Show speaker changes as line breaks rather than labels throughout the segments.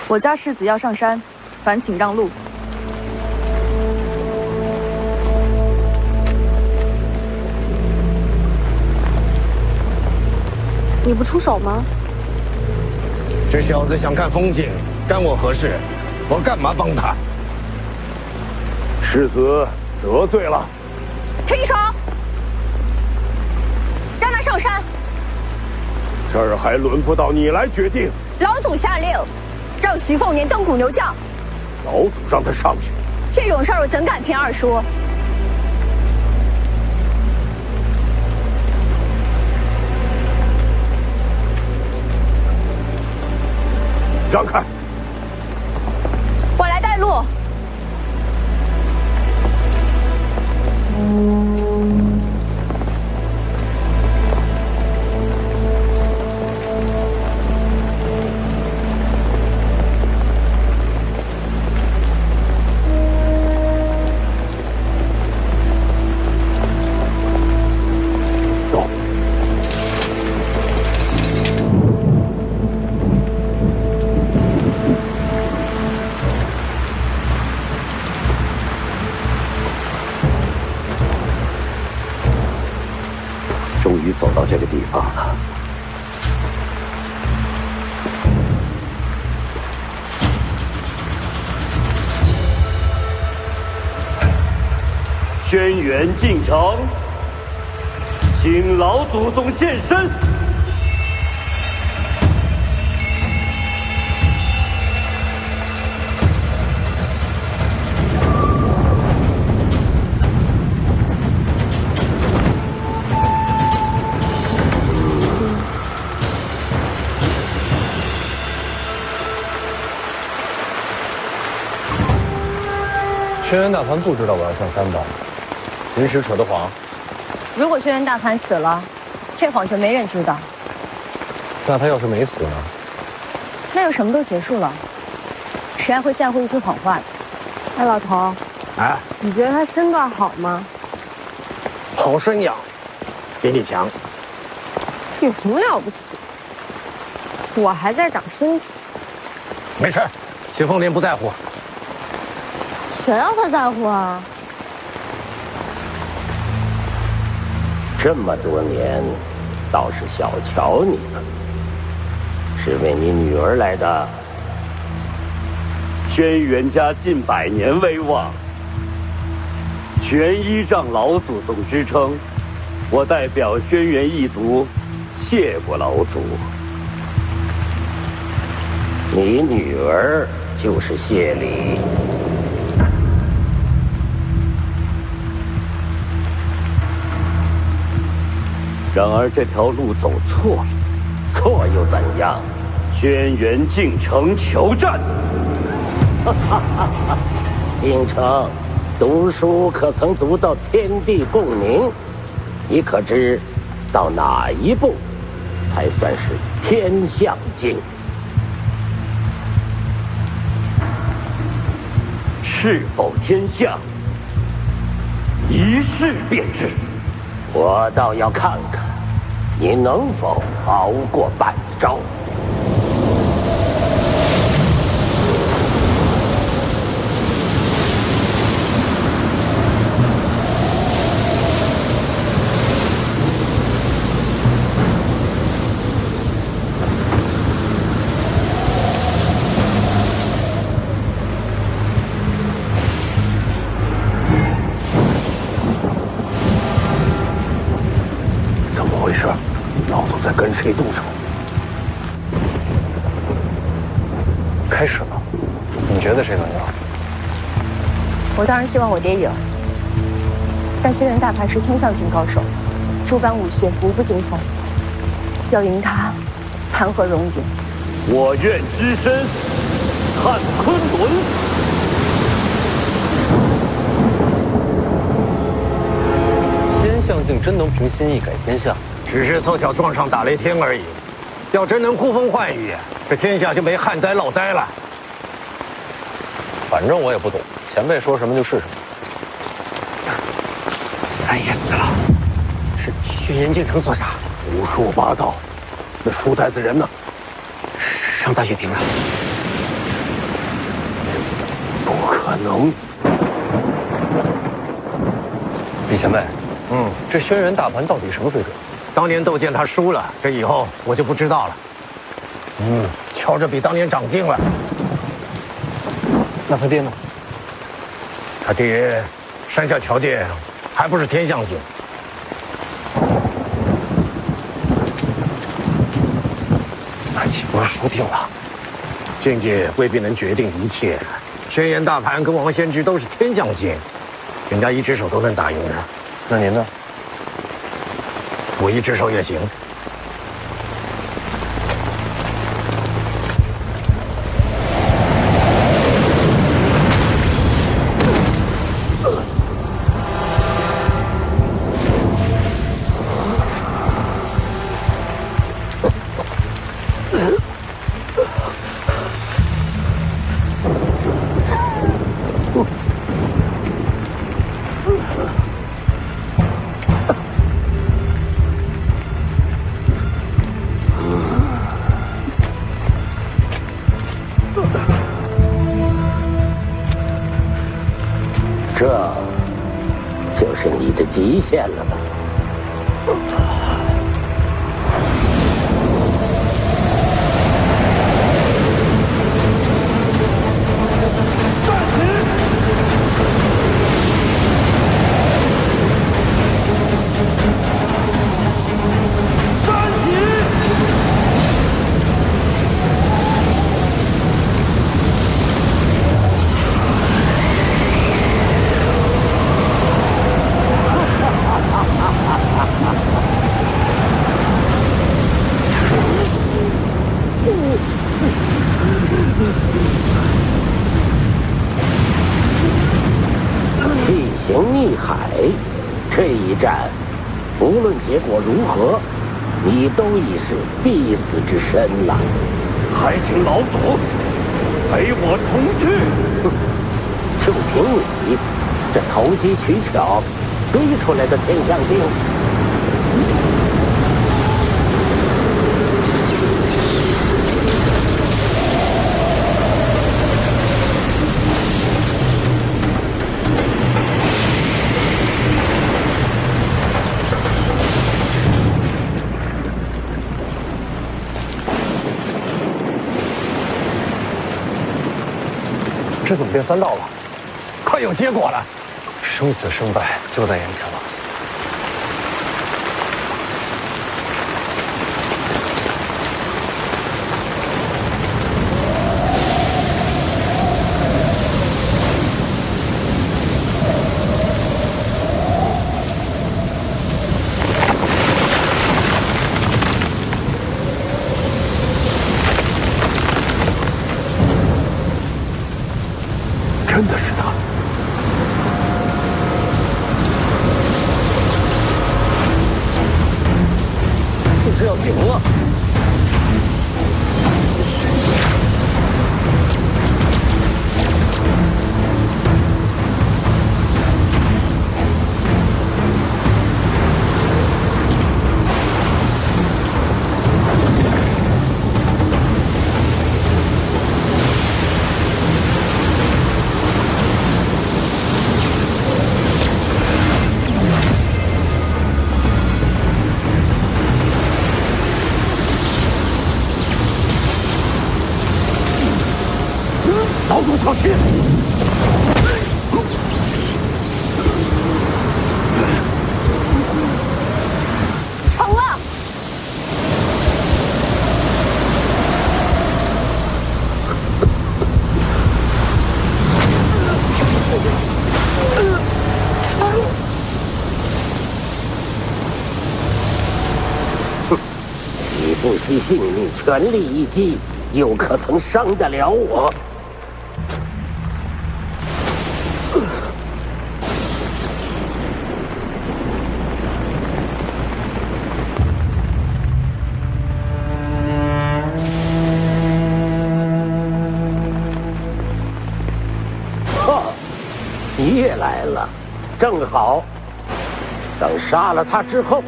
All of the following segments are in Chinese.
我家世子要上山，烦请让路。你不出手吗？
这小子想看风景，干我何事？我干嘛帮他？
世子得罪了，
停手！让他上山。
这儿还轮不到你来决定。
老祖下令，让徐凤年登古牛将。
老祖让他上去。
这种事儿我怎敢凭二说？
让开！
我来带路。
走。终于走到这个地方了。轩辕进城，请老祖宗现身。
轩辕大凡不知道我要上山吧？临时扯的谎。
如果轩辕大凡死了，这谎就没人知道。
那他要是没死呢？
那就什么都结束了。谁还会在乎一句谎话？
哎，老头，
哎，
你觉得他身段好吗？
好身养，比你强。
有什么了不起？我还在长身体。
没事，徐凤年不在乎。
谁要他在乎啊？
这么多年，倒是小瞧你了，是为你女儿来的。
轩辕家近100年威望，全依仗老祖宗支撑。我代表轩辕一族，谢过老祖。
你女儿就是谢礼。
然而这条路走错了，
错又怎样？
轩辕进城求战。
京城读书可曾读到天地共鸣？你可知到哪一步才算是天象经？
是否天象，一试便知。
我倒要看看你能否熬过半招。
跟谁动手？
开始了，你觉得谁能赢？
我当然希望我爹赢，但轩辕大凡是天象境高手，诸般武学无不精通，要赢他，谈何容易？
我愿只身撼昆仑。
天象境真能凭心意改天象？只是凑巧撞上打雷天而已。要真能呼风唤雨，这天下就没旱灾涝灾了。反正我也不懂，前辈说什么就是什么。
三爷死了，是轩辕进城所杀，胡说八道。那书呆子人呢？上大雪坪了。容。
李前辈，这轩辕大盘到底什么水准？当年窦建他输了，这以后我就不知道了。瞧着比当年长进了。那他爹呢？他爹山下乔介还不是天象星。那岂不是输定了？境界未必能决定一切。轩辕大盘跟王仙芝都是天象星，人家一只手都能打赢的。那您呢？我一只手也行。
这就是你的极限了吧？气行逆海，这一战，无论结果如何，你都已是必死之身了。
还请老祖陪我同去。
就凭你这投机取巧堆出来的天象镜，
这怎么变3道了？快有结果了！生死胜败就在眼前了。真的是他！就是要顶了！老祖小心！
成了！
你不惜性命全力一击，又可曾伤得了我？你也来了，正好。等杀了他之后，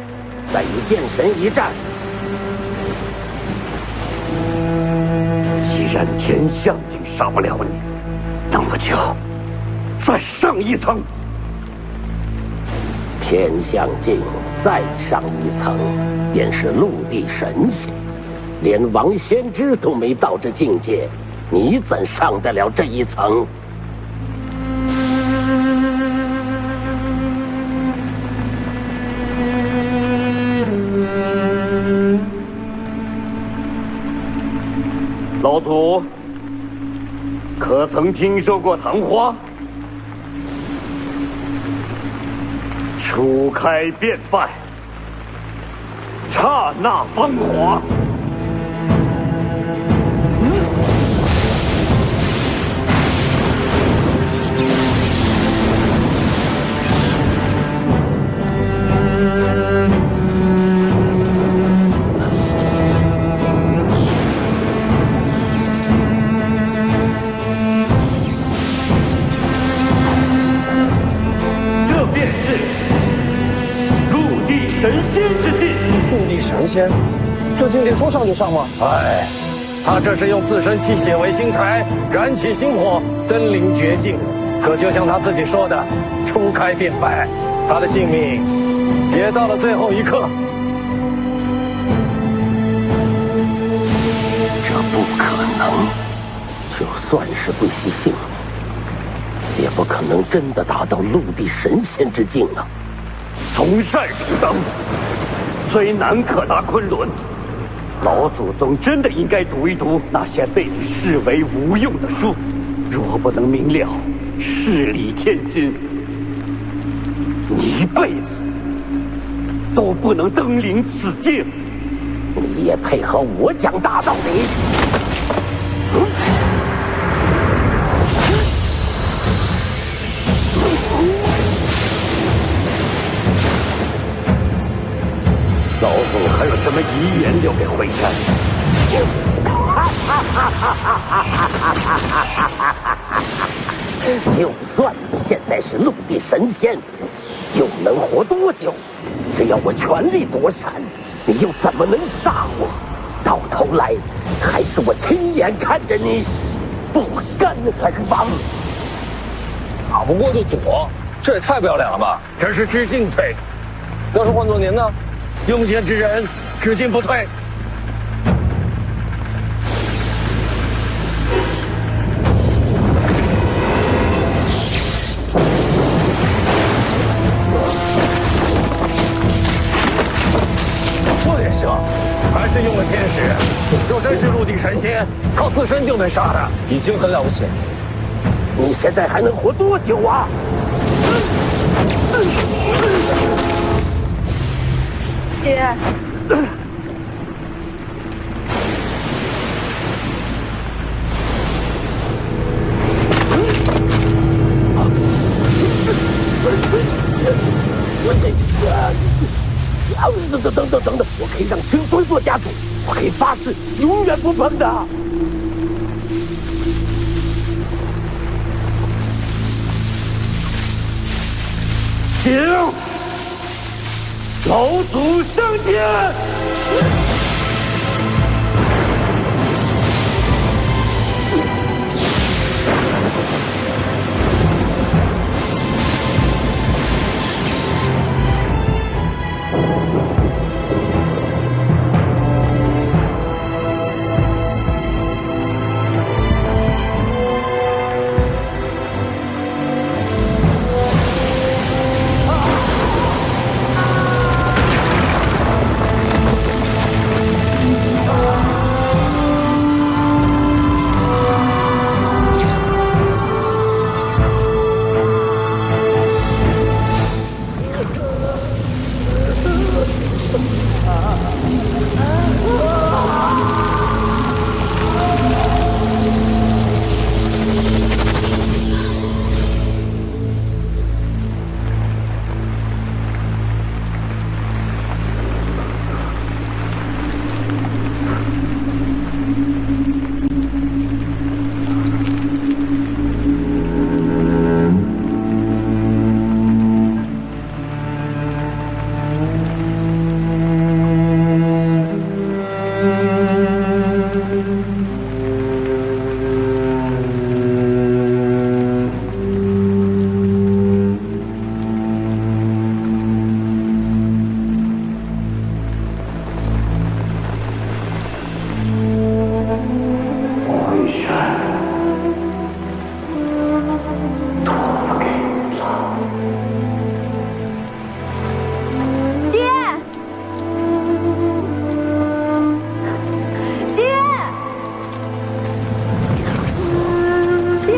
再与剑神一战。
既然天象竟杀不了你，那么就再上一层。
天象境再上一层，便是陆地神仙。连王先知都没到这境界，你怎上得了这一层？
老祖，可曾听说过昙花？初开便败，刹那芳华。神仙之地，
陆地神仙，这境界说上就上吗？哎，他这是用自身气血为星柴，燃起星火，登临绝境。可就像他自己说的，初开便败，他的性命也到了最后一刻。
这不可能，就算是不惜性命，也不可能真的达到陆地神仙之境啊！
从善如登，虽难可达昆仑。老祖宗真的应该读一读那些被你视为无用的书，若不能明了事理天心，你一辈子都不能登临此境。
你也配合我讲大道理？
老祖还有什么遗言留给慧山？
就算你现在是陆地神仙，又能活多久？只要我全力躲闪，你又怎么能杀我？到头来，还是我亲眼看着你不甘而亡。
打不过就躲，这也太不要脸了吧！这是知进退。要是换做您呢？用剑之人，只进不退。这也行，还是用了天使。若真是陆地神仙，靠自身就能杀的，已经很了不起。
你现在还能活多久啊？
爹，
等，我可以让青松做家主，我可以发誓永远不碰的。
请老祖升天。托给了。
爹，爹，爹。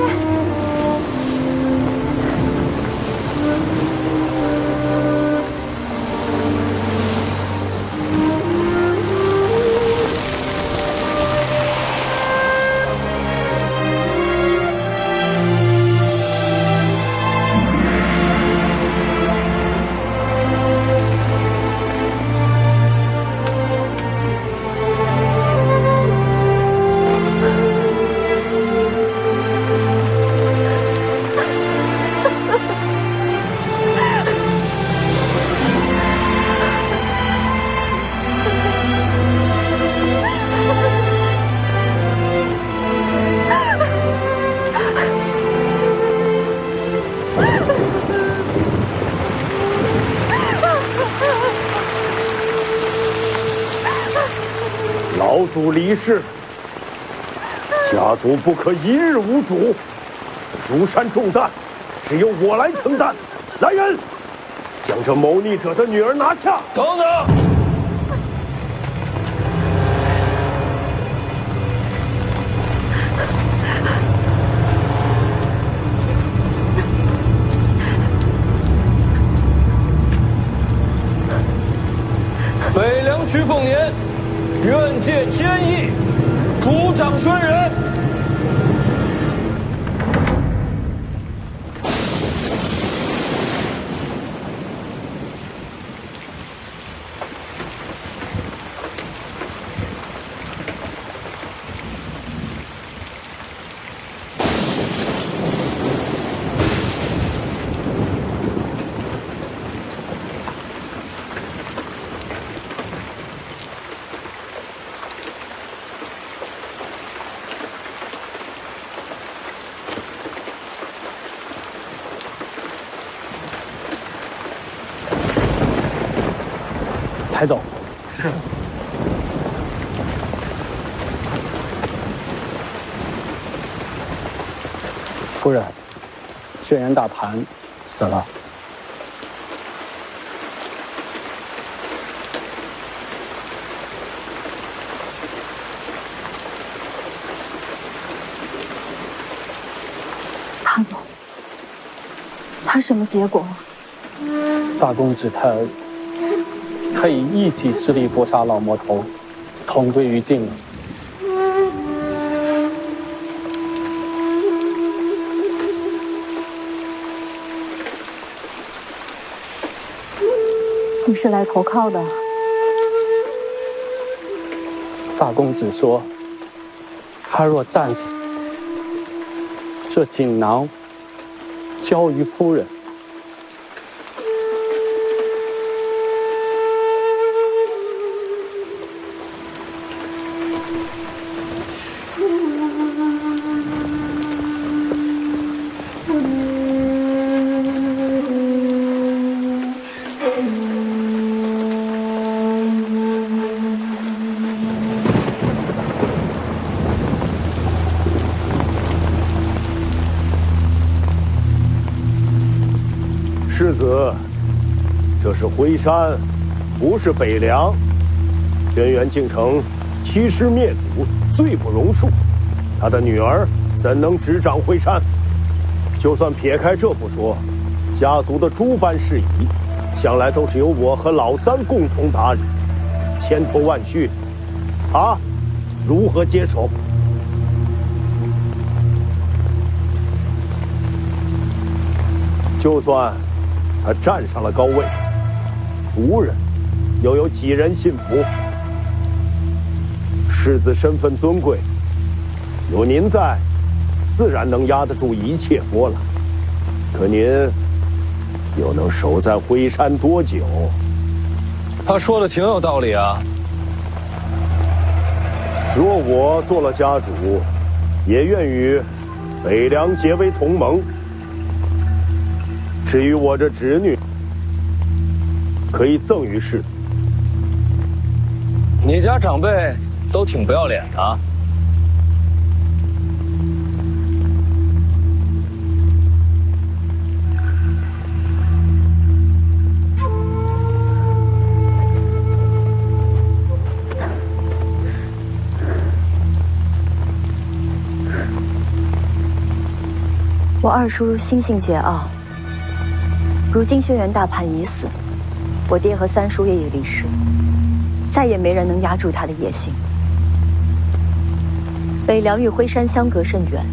老主离世，家族不可一日无主，如山重担，只有我来承担。来人，将这谋逆者的女儿拿下！
等等！北凉徐凤年，愿借天意，主掌轩辕。
抬走。是。夫人，轩辕大盘死了。
他什么结果？
大公子他以一己之力搏杀老魔头，同归于尽了。
你是来投靠的？
大公子说，他若战死，这锦囊交于夫人。
世子，这是辉山，不是北凉。轩辕敬城欺师灭祖，罪不容恕。他的女儿怎能执掌辉山？就算撇开这不说，家族的诸般事宜，向来都是由我和老三共同打理，千头万绪，他如何接手？就算他站上了高位，族人又有几人信服？世子身份尊贵，有您在，自然能压得住一切波澜。可您又能守在辉山多久？
他说的挺有道理啊。
若我做了家主，也愿与北凉结为同盟。至于我这侄女，可以赠与世子。
你家长辈都挺不要脸的啊。
我二叔心性桀骜，如今轩辕大叛已死，我爹和三叔爷也离世，再也没人能压住他的野心。北凉与辉山相隔甚远，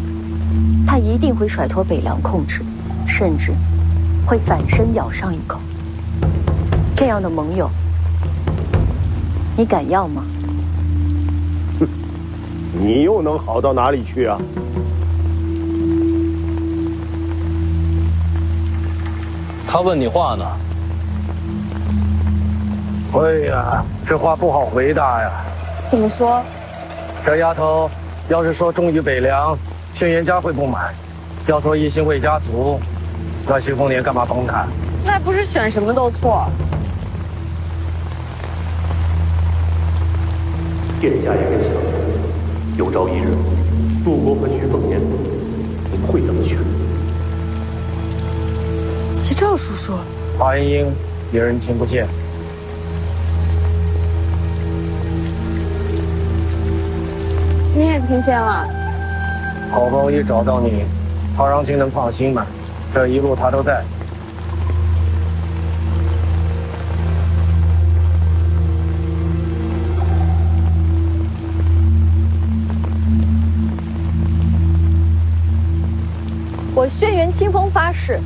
他一定会甩脱北凉控制，甚至会反身咬上一口。这样的盟友，你敢要吗？
哼，你又能好到哪里去啊？
他问你话呢。
哎呀，这话不好回答呀。
怎么说？
这丫头要是说忠于北凉，轩辕家会不满；要说一心为家族，那徐凤年干嘛帮他？
那不是选什么都错。
殿下也该想想，有朝一日，杜国和徐凤年，你们会怎么选？
齐赵叔叔，
华莺莺，别人听不见。
你也听见了。
好不容易找到你，曹长青能放心吗？这一路他都在。
我轩辕清风发誓，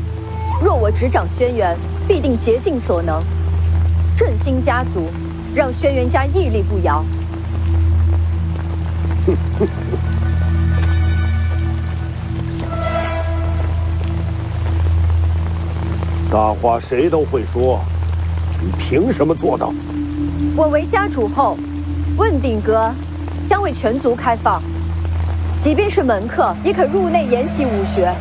若我执掌轩辕，必定竭尽所能，振兴家族，让轩辕家屹立不摇。
大话谁都会说，你凭什么做到？
我为家主后，问鼎阁将为全族开放，即便是门客也可入内研习武学。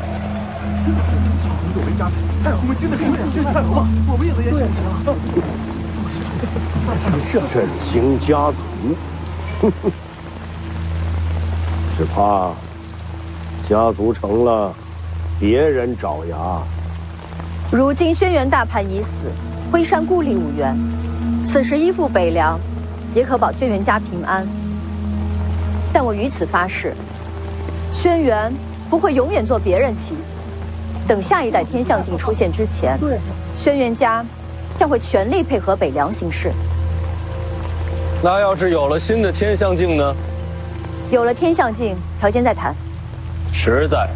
作为家主，我们真的是有点太好了，我们也能研习武学。
振兴家族，只怕家族成了别人爪牙。
如今轩辕大叛已死，辉山孤立无援，此时依附北凉，也可保轩辕家平安。但我于此发誓，轩辕不会永远做别人棋子。等下一代天象镜出现之前，轩辕家将会全力配合北凉行事。
那要是有了新的天象镜呢？
有了天象镜，条件再谈。
实在。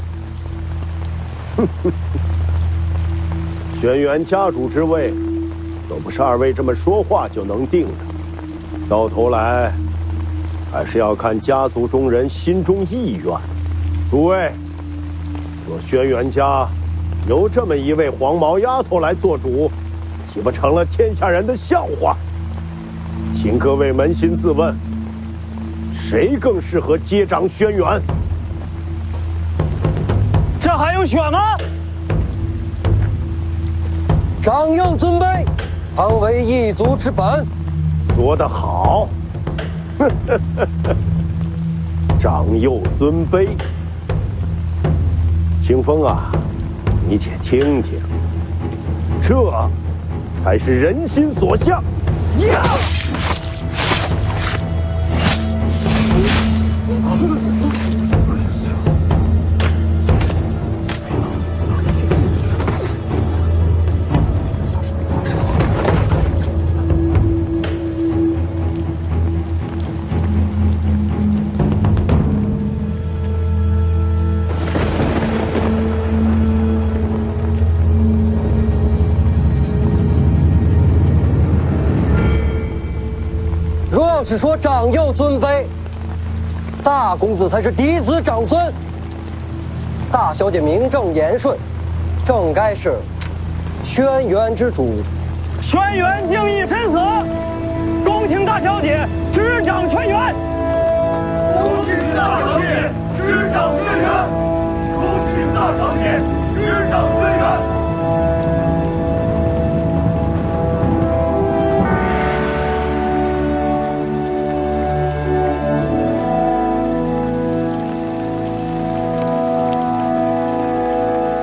轩辕家主之位，都不是二位这么说话就能定的。到头来，还是要看家族中人心中意愿。诸位，若轩辕家由这么一位黄毛丫头来做主，岂不成了天下人的笑话？请各位扪心自问，谁更适合接掌轩辕？
这还用选吗？长幼尊卑，常为一族之本。
说得好，长幼尊卑。清风啊，你且听听，这才是人心所向。呀！
是说长幼尊卑，大公子才是嫡子长孙，大小姐名正言顺，正该是轩辕之主。轩辕敬意身死，恭请大小姐执掌轩辕。
恭请大小姐执掌轩辕，恭请大小姐执掌轩辕。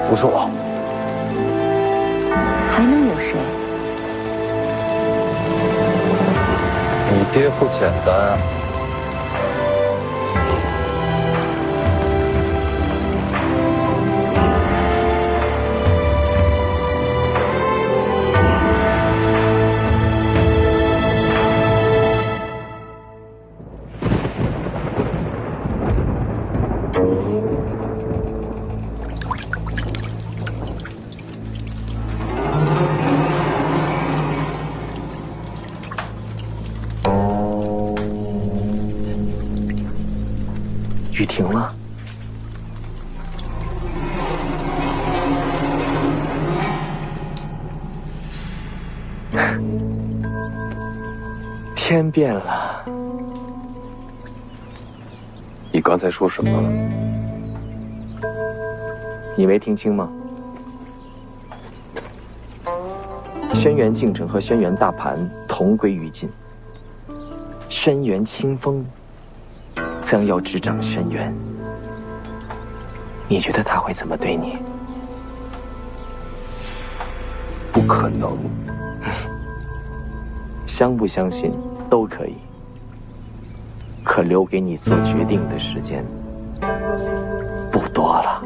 不是我，
还能有谁？
你爹不简单。
停了。天变了。
你刚才说什么了？
你没听清吗？轩辕敬城和轩辕大盘同归于尽，轩辕清风将要执掌轩辕，你觉得他会怎么对你？
不可能。
相不相信都可以，可留给你做决定的时间不多了。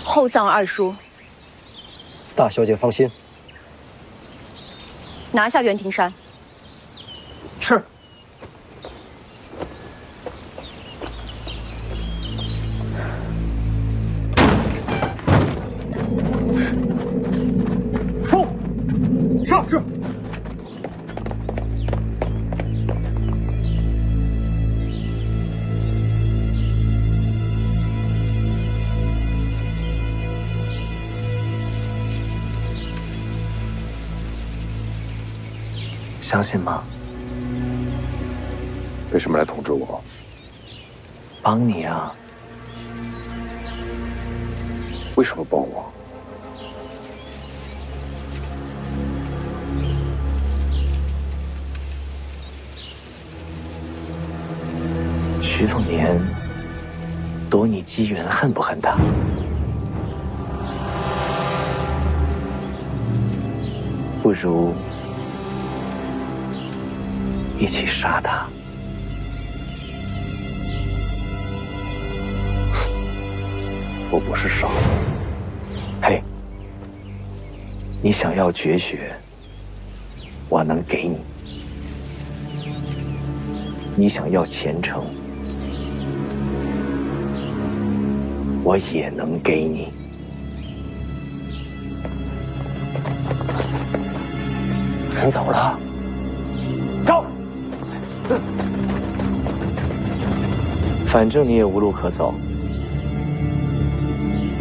厚葬二叔，
大小姐放心，
拿下袁庭山。
是。收。是。
相信吗？
为什么来通知我？
帮你啊。
为什么帮我？
徐凤年夺你机缘，恨不恨他？不如一起杀他。
我不是傻子。
嘿，你想要绝学，我能给你；你想要前程，我也能给你。人走了，走。反正你也无路可走，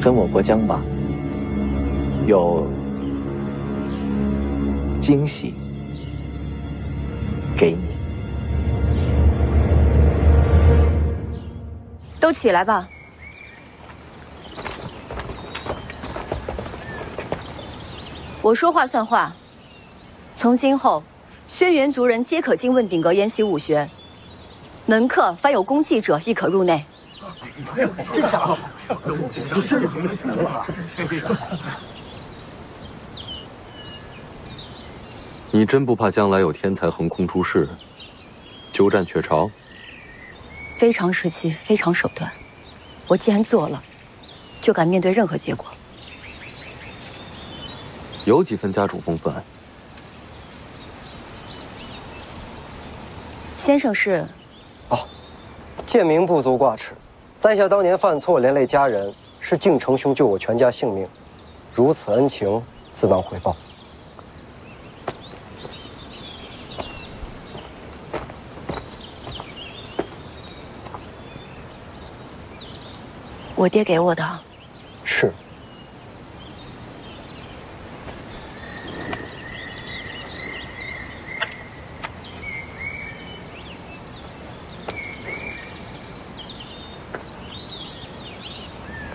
跟我过江吧，有惊喜给你。
都起来吧。我说话算话。从今后，轩辕族人皆可进问鼎阁研习武学。门客凡有功绩者，亦可入内。
这家伙，
你真不怕将来有天才横空出世，鸠占鹊巢？
非常时期，非常手段。我既然做了，就敢面对任何结果。
有几分家主风范？
先生是？
哦，贱民不足挂齿。在下当年犯错，连累家人，是敬城兄救我全家性命，如此恩情，自当回报。
我爹给我的。
是。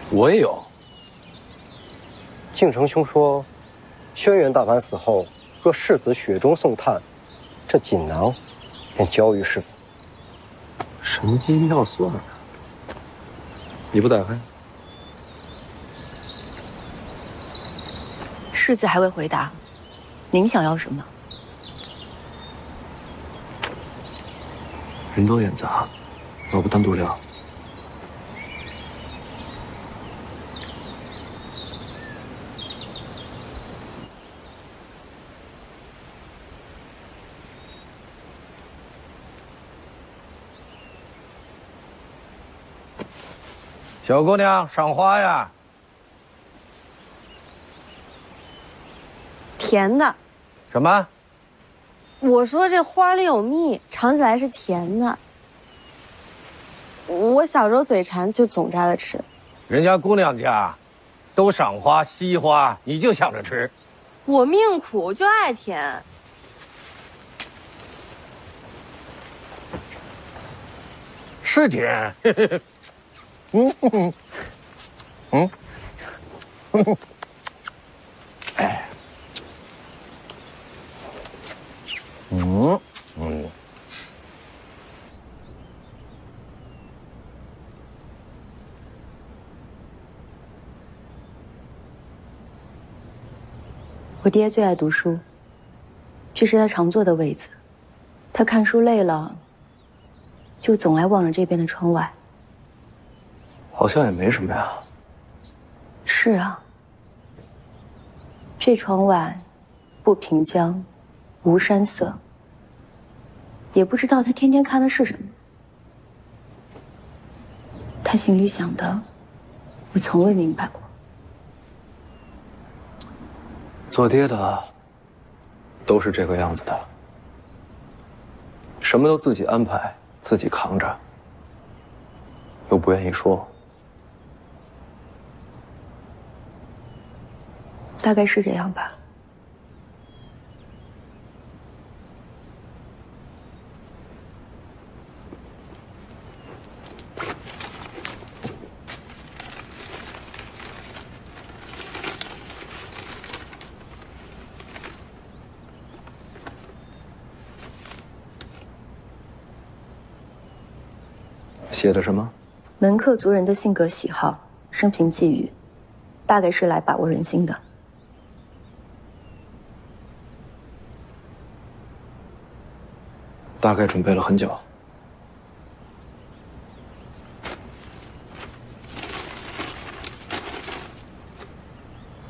我也有。
敬城兄说，轩辕大盘死后，若世子雪中送炭，这锦囊便交于世子。
神机妙算啊！你不打开？
世子还未回答，您想要什么？
人多眼杂，要不单独聊？
小姑娘赏花呀？
甜的。
什么？
我说这花里有蜜，尝起来是甜的。我小时候嘴馋，就总摘了吃。
人家姑娘家都赏花惜花，你就想着吃。
我命苦，就爱甜。
是甜，哎，
我爹最爱读书，这是他常坐的位子。他看书累了，就总爱望着这边的窗外。
好像也没什么呀。
是啊，这窗外不平江，无山色，也不知道他天天看的是什么。他心里想的，我从未明白过。
做爹的都是这个样子的，什么都自己安排，自己扛着，又不愿意说。
大概是这样吧。
写的什么？
门客族人的性格喜好、生平际遇，大概是来把握人心的。
大概准备了很久。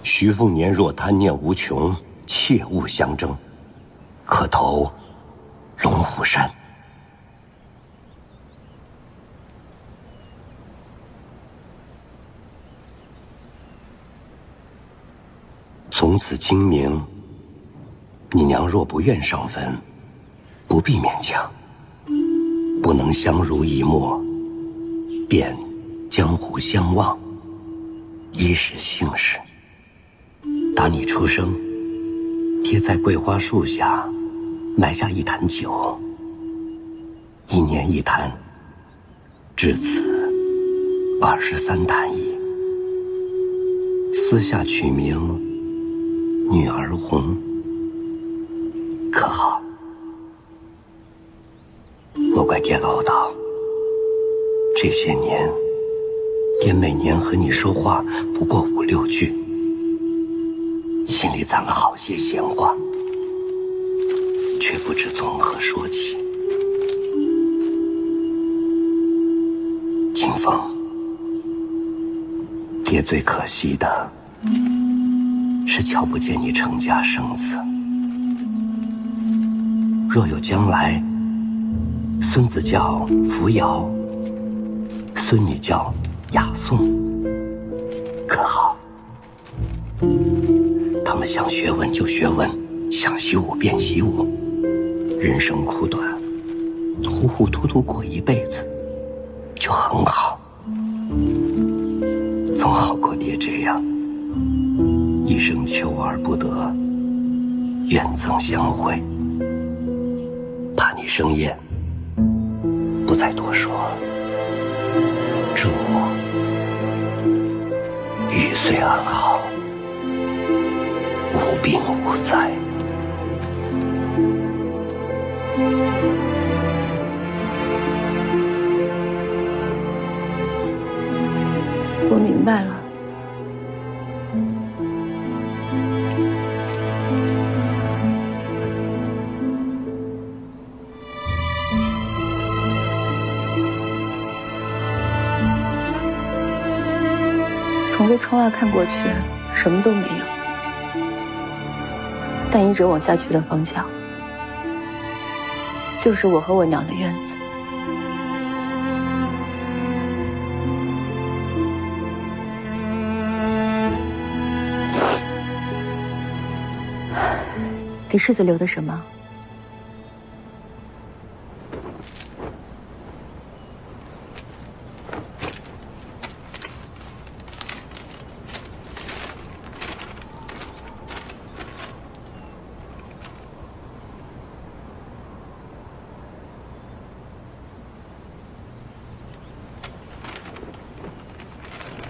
徐凤年若贪念无穷，切勿相争，可投龙虎山。从此今明，你娘若不愿上坟，不必勉强。不能相濡以沫，便江湖相忘，一时幸事。打你出生，爹在桂花树下埋下一坛酒，一年一坛，至此23坛矣。私下取名女儿红，可好？莫怪爹唠叨，这些年，爹每年和你说话不过5、6句，心里攒了好些闲话，却不知从何说起。清风，爹最可惜的是瞧不见你成家生子。若有将来，孙子叫扶摇，孙女叫雅颂，可好？他们想学文就学文，想习武便习武，人生苦短，糊糊涂涂过一辈子就很好，总好过爹这样一生求而不得，愿憎相会。怕你生厌，不再多说。祝玉岁安好，无病无灾。
我明白了。从这窗外看过去，什么都没有，但一直往下去的方向，就是我和我娘的院子。给世子留的什么？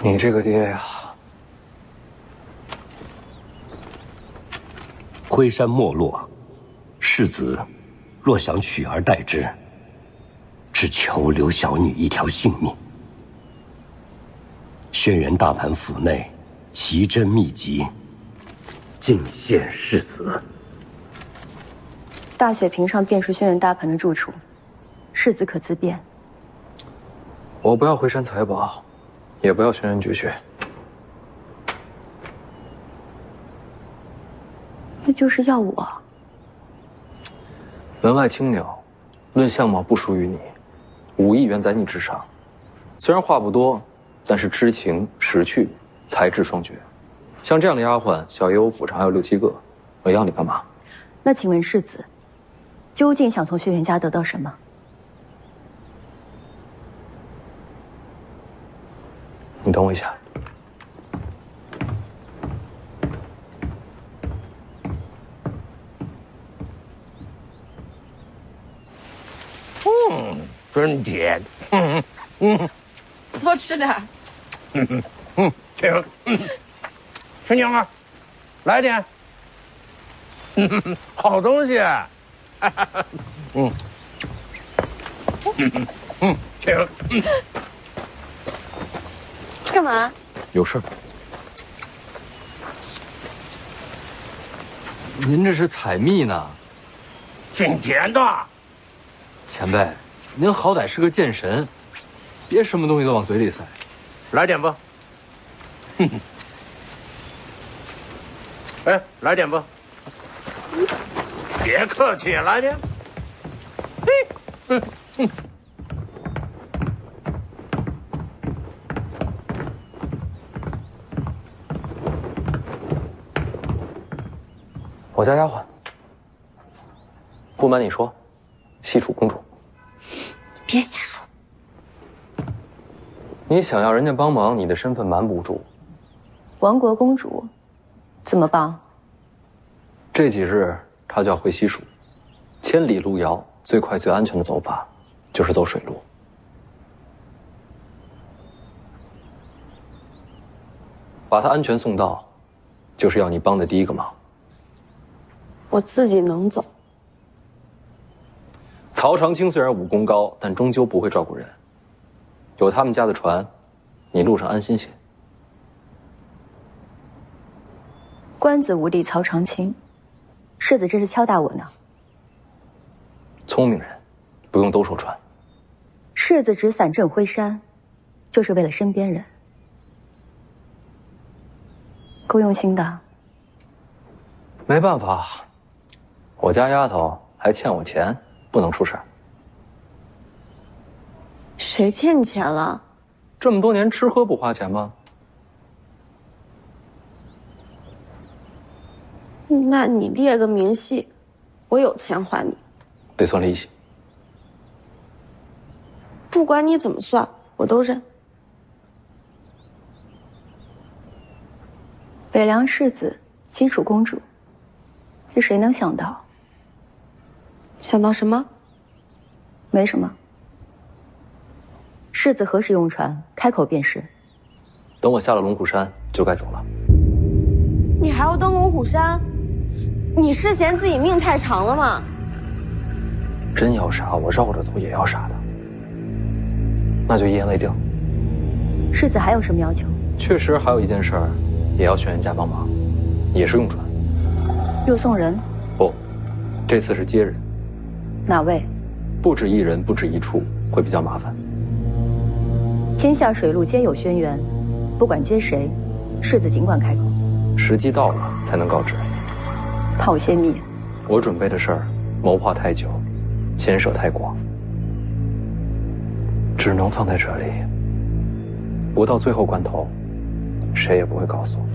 你这个爹呀，
辉山没落，世子若想取而代之，只求留小女一条性命。轩辕大盘府内奇珍秘籍，尽献世子。
大雪屏上便是轩辕大盘的住处，世子可自便。
我不要辉山财宝，也不要轩辕绝学，
那就是要我。
门外青鸟，论相貌不输于你，5亿元在你之上。虽然话不多，但是知情识趣，才智双绝。像这样的丫鬟，小爷我府上还有6、7个，我要你干嘛？
那请问世子，究竟想从轩辕家得到什么？
你等我一下。
真甜。
多吃点。
请。陈娘儿，来点。好东西。请。
干嘛？
有事。您这是采蜜呢？
挺甜的。
前辈，您好歹是个剑神，别什么东西都往嘴里塞。
来点吧。哎，来点吧。别客气，来点。
我家丫鬟。不瞒你说，西楚公主。
别瞎说。
你想要人家帮忙，你的身份瞒不住。
亡国公主，怎么帮？
这几日她就要回西蜀，千里路遥，最快最安全的走法就是走水路。把她安全送到，就是要你帮的第一个忙。
我自己能走。
曹长青虽然武功高，但终究不会照顾人。有他们家的船，你路上安心些。
官子无敌曹长青，世子这是敲打我呢。
聪明人，不用兜售船。
世子只伞镇辉山，就是为了身边人，够用心的。
没办法，我家丫头还欠我钱，不能出事儿。
谁欠你钱了？
这么多年吃喝不花钱吗？
那你列个明细，我有钱还你。
得算利息。
不管你怎么算，我都认。
北凉世子，西楚公主，这谁能想到？
想到什么？
没什么。世子何时用船？开口便是。
等我下了龙虎山，就该走了。
你还要登龙虎山？你是嫌自己命太长了吗？
真要杀，我绕着走也要杀的。那就一言为定。
世子还有什么要求？
确实还有一件事儿，也要轩辕家帮忙，也是用船。
又送人？
不，这次是接人。
哪位？
不止一人，不止一处，会比较麻烦。
天下水陆皆有轩辕，不管接谁，世子尽管开口。
时机到了才能告知。
怕我泄密？
我准备的事儿，谋划太久，牵涉太广，只能放在这里。不到最后关头，谁也不会告诉我。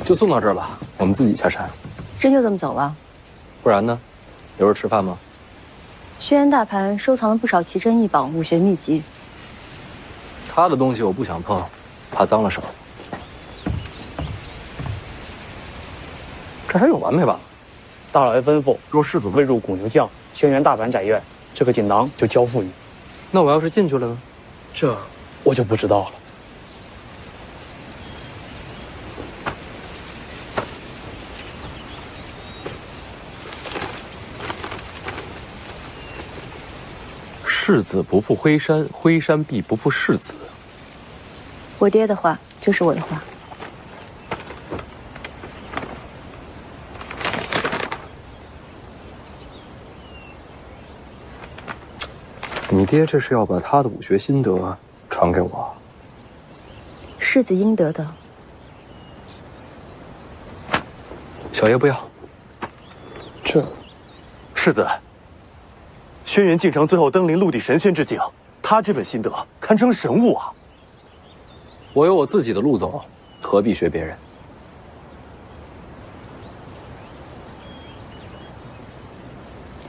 就送到这儿吧，我们自己下山。
真就这么走了？
不然呢？留着吃饭吗？
轩辕大盘收藏了不少奇珍异宝、武学秘籍。
他的东西我不想碰，怕脏了手。这还有完没完？
大老爷吩咐，若世子未入古牛将轩辕大阪宅院，这个锦囊就交付你。
那我要是进去了呢？
这我就不知道了。
世子不负辉山，辉山必不负世子。
我爹的话就是我的话。
你爹这是要把他的武学心得传给我？
世子应得的。
小爷不要。
这，世子，轩辕敬城最后登临陆地神仙之境，他这本心得堪称神物啊！
我有我自己的路走，何必学别人？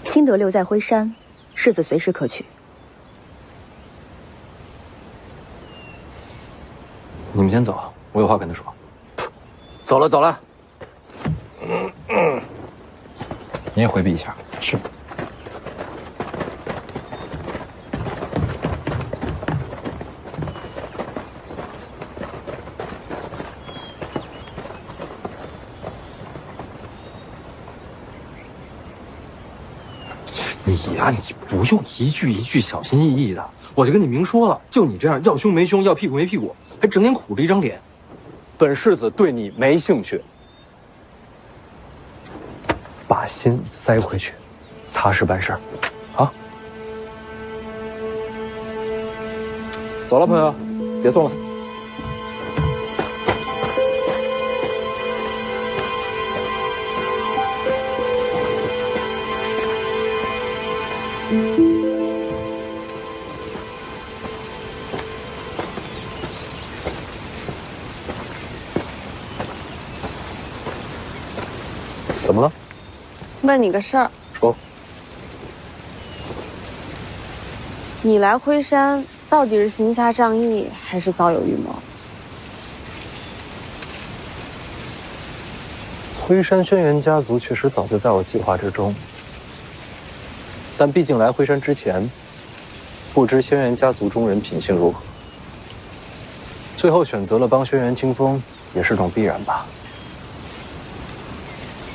心得留在辉山，世子随时可取。
你们先走，我有话跟他说。
走了走了。
你也回避一下。
是。
你呀，你不用一句一句小心翼翼的，我就跟你明说了，就你这样要胸没胸，要屁股没屁股，还整天苦着一张脸。本世子对你没兴趣，把心塞回去，踏实办事儿，啊！走了，朋友，别送了。怎么了？
问你个事儿。
说。
你来辉山到底是行侠仗义，还是早有预谋？
辉山轩辕家族确实早就在我计划之中，但毕竟来辉山之前，不知轩辕家族中人品性如何，最后选择了帮轩辕清风，也是种必然吧。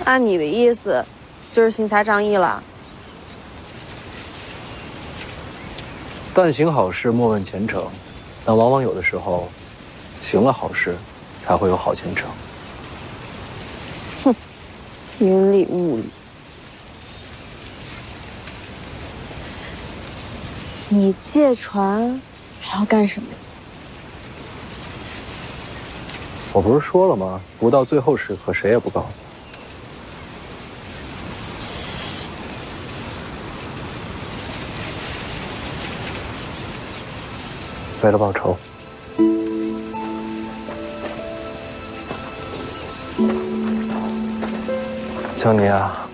按你的意思，就是行侠仗义了。
但行好事，莫问前程，但往往有的时候，行了好事，才会有好前程。
哼，云里雾里。你借船还要干什么？
我不是说了吗？不到最后时刻，谁也不告诉。为了报仇。江宁啊，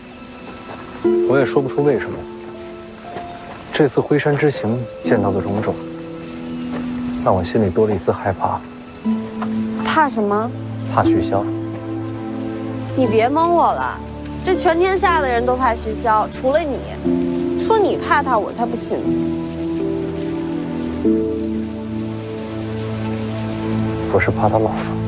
我也说不出为什么。这次辉山之行见到的种种，让我心里多了一丝害怕。
怕什么？
怕徐骁。
你别蒙我了，这全天下的人都怕徐骁，除了你。说你怕他，我才不信。
我是怕他老了。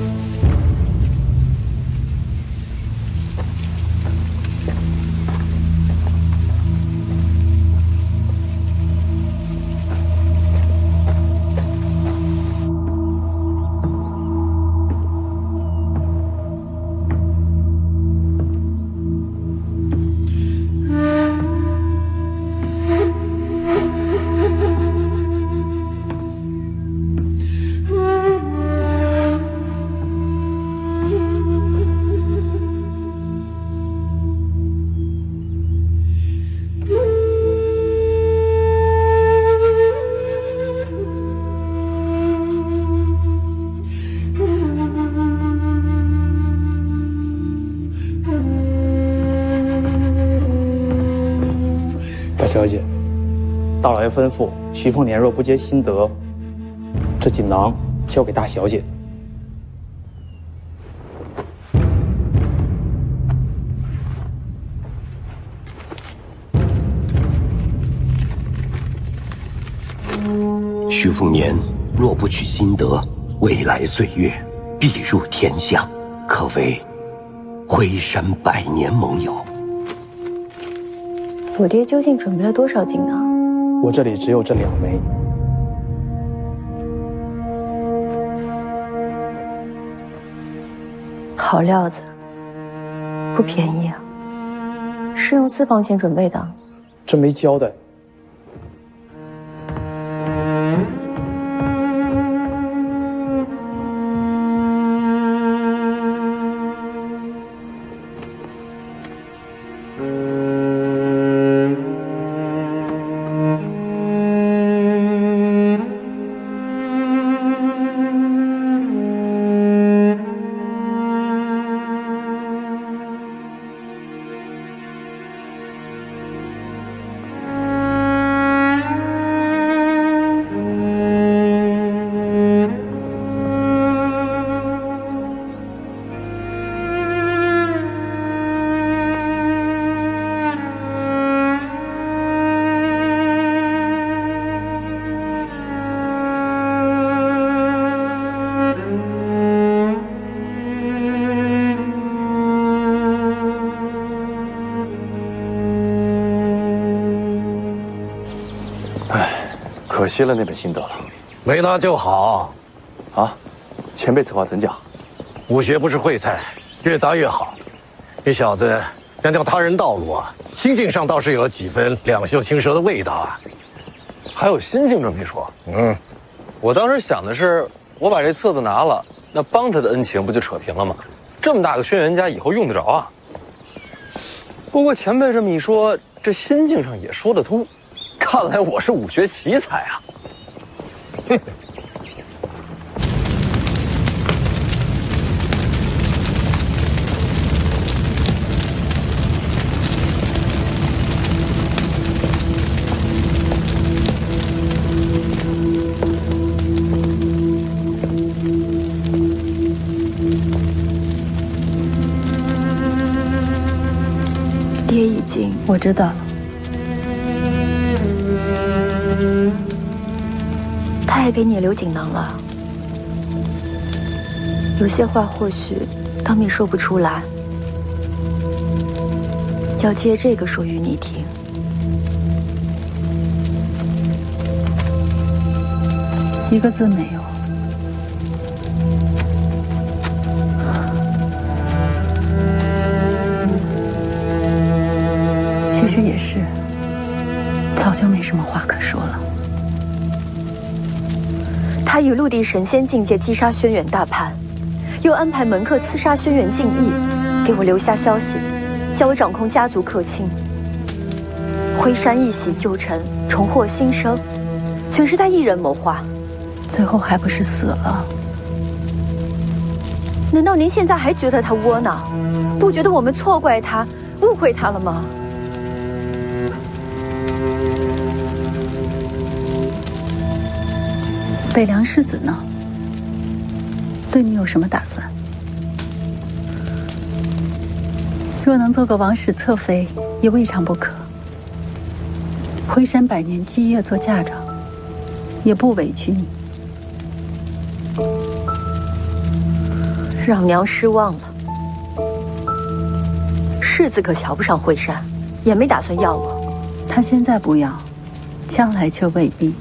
小姐，大老爷吩咐，徐凤年若不接新德，这锦囊交给大小姐。
徐凤年若不取新德，未来岁月必入天下，可谓辉山百年盟友。
我爹究竟准备了多少锦囊？
我这里只有这2枚。
好料子，不便宜啊！是用私房钱准备的？
这没交代。
可惜了那本心得了，
没拿就好。
啊，前辈此话怎讲？
武学不是烩菜，越杂越好。这小子想叫他人道路啊，心境上倒是有几分两袖清舌的味道啊。
还有心境这么一说？我当时想的是，我把这册子拿了，那帮他的恩情不就扯平了吗？这么大个轩辕家，以后用得着啊。不过前辈这么一说，这心境上也说得通。看来我是武学奇才啊！哼。
爹已经，我知道了。他也给你留锦囊了，有些话或许当面说不出来，要借这个说与你听。
一个字没有。其实也是，早就没什么话可说了。
他以陆地神仙境界击杀轩辕大盘，又安排门客刺杀轩辕敬义，给我留下消息，叫我掌控家族客卿。辉山一洗旧尘，重获新生，全是他一人谋划，
最后还不是死了？
难道您现在还觉得他窝囊，不觉得我们错怪他、误会他了吗？
北凉世子呢？对你有什么打算？若能做个王室侧妃，也未尝不可。辉山百年基业做嫁妆，也不委屈你。
让娘失望了。世子可瞧不上辉山，也没打算要我。
他现在不要，将来却未必。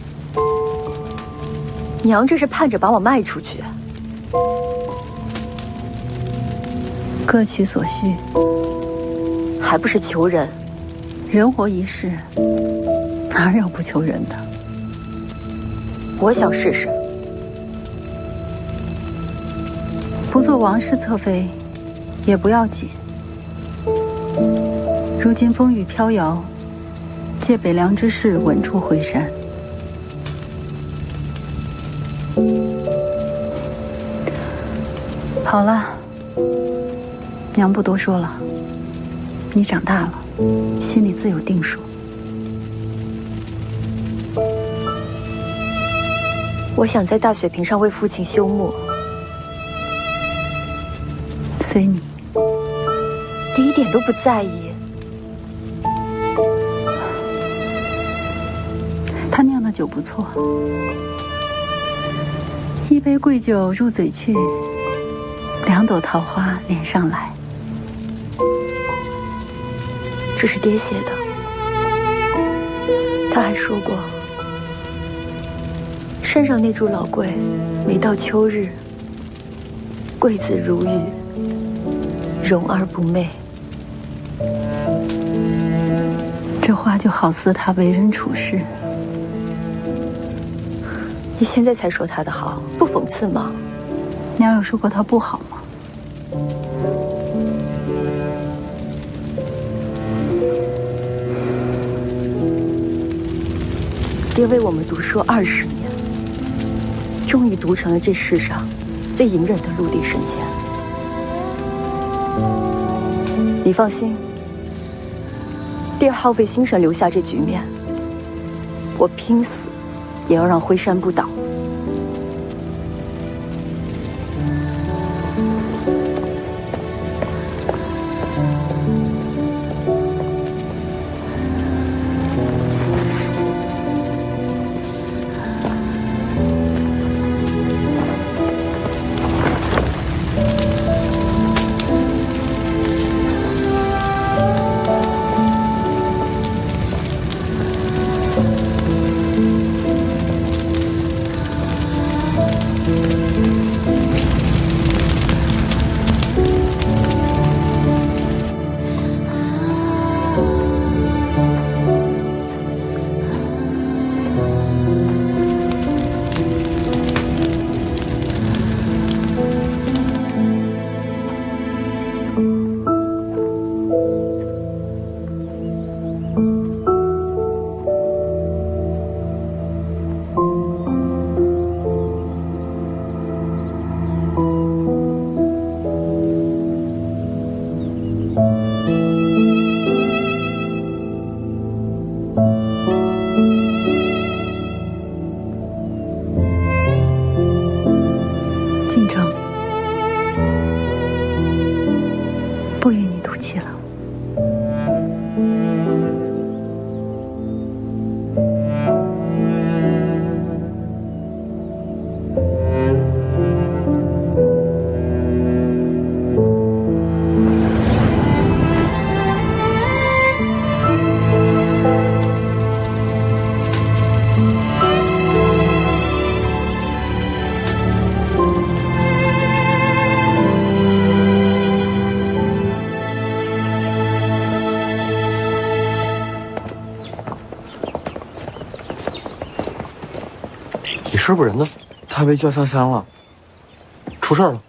娘这是盼着把我卖出去。
各取所需，
还不是求人？
人活一世，哪有不求人的？
我想试试。
不做王室侧妃，也不要紧。如今风雨飘摇，借北凉之势稳住辉山。好了，娘不多说了。你长大了，心里自有定数。
我想在大雪坪上为父亲修墓。
随你。
你一点都不在意。
他酿的酒不错，一杯贵酒入嘴去，2朵桃花脸上来。
这是爹写的。他还说过，山上那株老桂，每到秋日，桂子如玉，容而不媚。
这话就好似他为人处事。
你现在才说他的好，不讽刺吗？
娘有说过他不好吗？
爹为我们读书20年，终于读成了这世上最隐忍的陆地神仙。你放心，爹耗费心神留下这局面，我拼死也要让辉山不倒。
师傅人呢？
他被叫下山了，
出事了。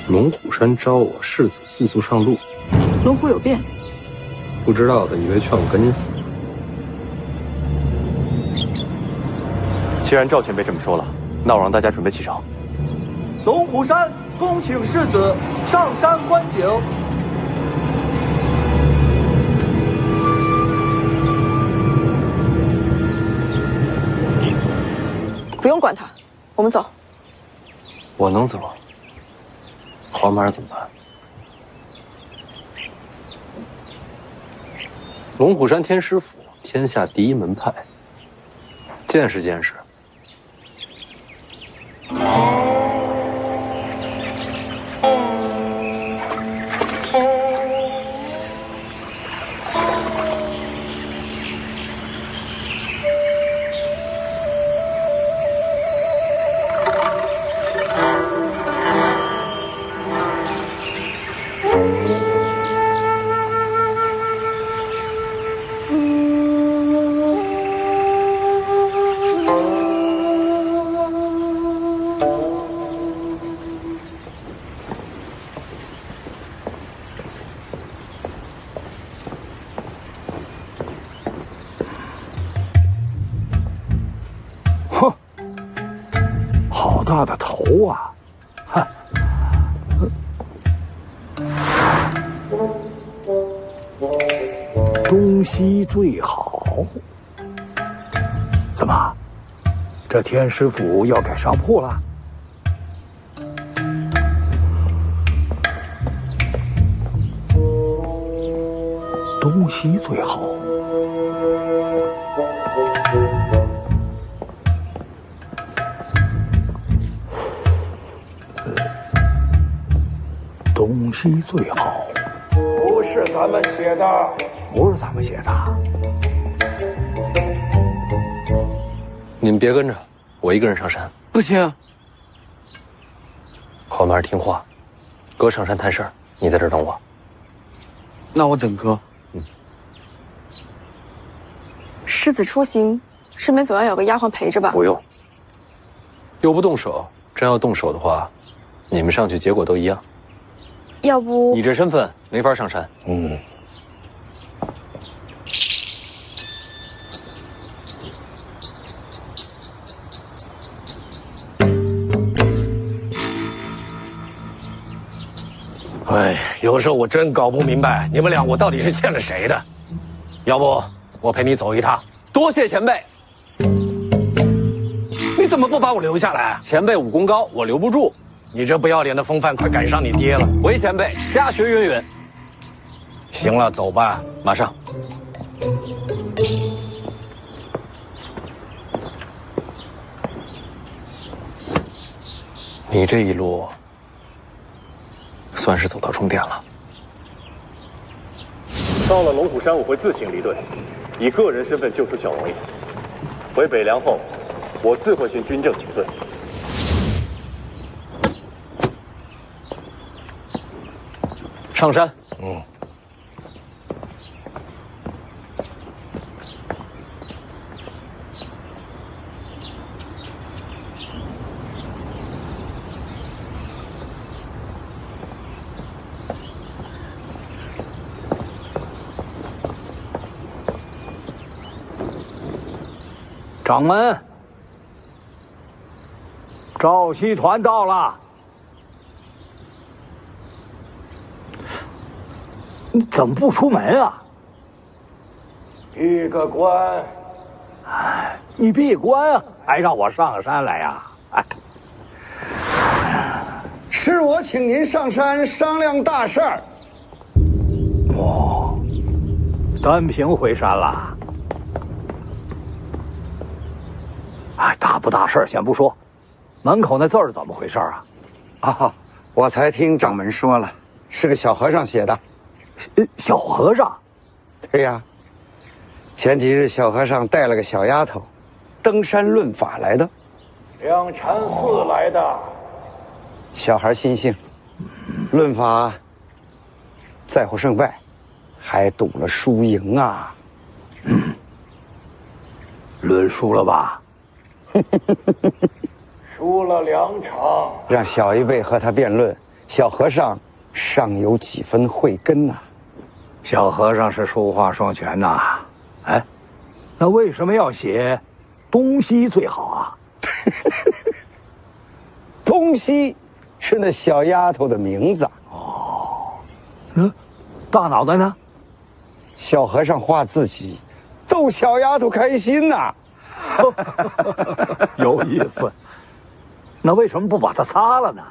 龙虎山招我，世子速速上路。
龙虎有变，
不知道的以为劝我赶紧死。既然赵前辈这么说了，那我让大家准备启程。
龙虎山恭请世子上山观景。
不用管他，我们走。
我能走，黄马怎么办？龙虎山天师府，天下第一门派，见识见识。
大的头啊！哼！
东西最好。怎么，这天师府要改商铺了？东西最好。东西最好。
不是咱们写的，
不是咱们写的。
你们别跟着，我一个人上山。
不行。
黄满听话，哥上山谈事儿，你在这儿等我。
那我等哥。
世子出行，身边总要有个丫鬟陪着吧？
不用。又不动手，真要动手的话，你们上去结果都一样。
要不
你这身份没法上山。
哎，有时候我真搞不明白，你们俩我到底是欠了谁的？要不我陪你走一趟？
多谢前辈。
你怎么不把我留下来？
前辈武功高，我留不住。
你这不要脸的风范，快赶上你爹了！
回前辈，家学渊源。
行了，走吧，
马上。你这一路算是走到终点了。
到了龙虎山，我会自行离队，以个人身份救出小王爷。回北凉后，我自会寻军政请罪。
上山。
掌门，赵熙团到了。你怎么不出门啊？
闭个关。
哎，你闭关啊，还让我上山来呀？哎，
是我请您上山商量大事儿。
哦，单凭回山了。哎，大不大事先不说，门口那字儿怎么回事啊？
啊，我才听掌门说了，是个小和尚写的。
小和尚？
对呀，前几日小和尚带了个小丫头，登山论法来的。
两禅寺来的。
小孩心性，论法在乎胜败，还赌了输赢啊。
论输了吧？
输了2场。
让小一辈和他辩论，小和尚尚有几分慧根呐。
小和尚是书画双全呐。哎，那为什么要写东西最好啊？
东西是那小丫头的名字。
哦，那大脑袋呢？
小和尚画自己，逗小丫头开心呐。
有意思。那为什么不把它擦了呢？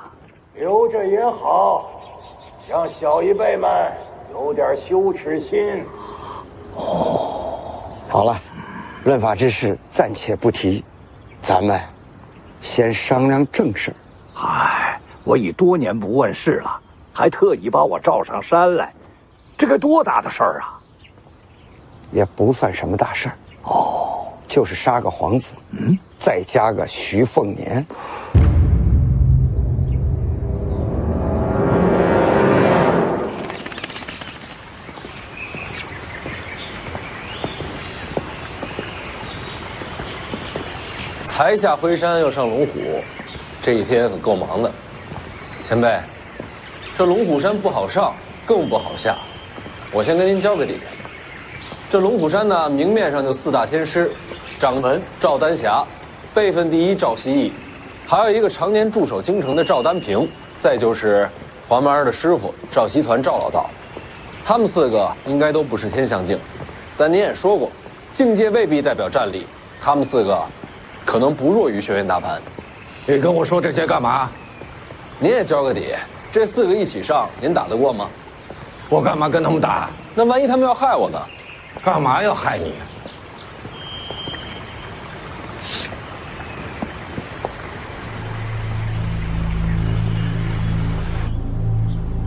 留着也好，让小一辈们有点羞耻心。
哦，好了，论法之事暂且不提，咱们先商量正事。
唉，我已多年不问事了，还特意把我召上山来，这个多大的事儿啊！
也不算什么大事儿。
哦，
就是杀个皇子，再加个徐凤年。
才下辉山要上龙虎，这一天可够忙的。前辈，这龙虎山不好上，更不好下。我先跟您教个底。这龙虎山呢，明面上就4大天师，掌门赵丹霞，辈分第一赵希义，还有一个常年驻守京城的赵丹平，再就是黄麻儿的师傅赵熙团赵老道。他们4个应该都不是天象镜，但你也说过，境界未必代表战力，他们4个可能不弱于轩辕大盘。
你跟我说这些干嘛？
您也交个底，这4个一起上，您打得过吗？
我干嘛跟他们打？
那万一他们要害我呢？
干嘛要害你？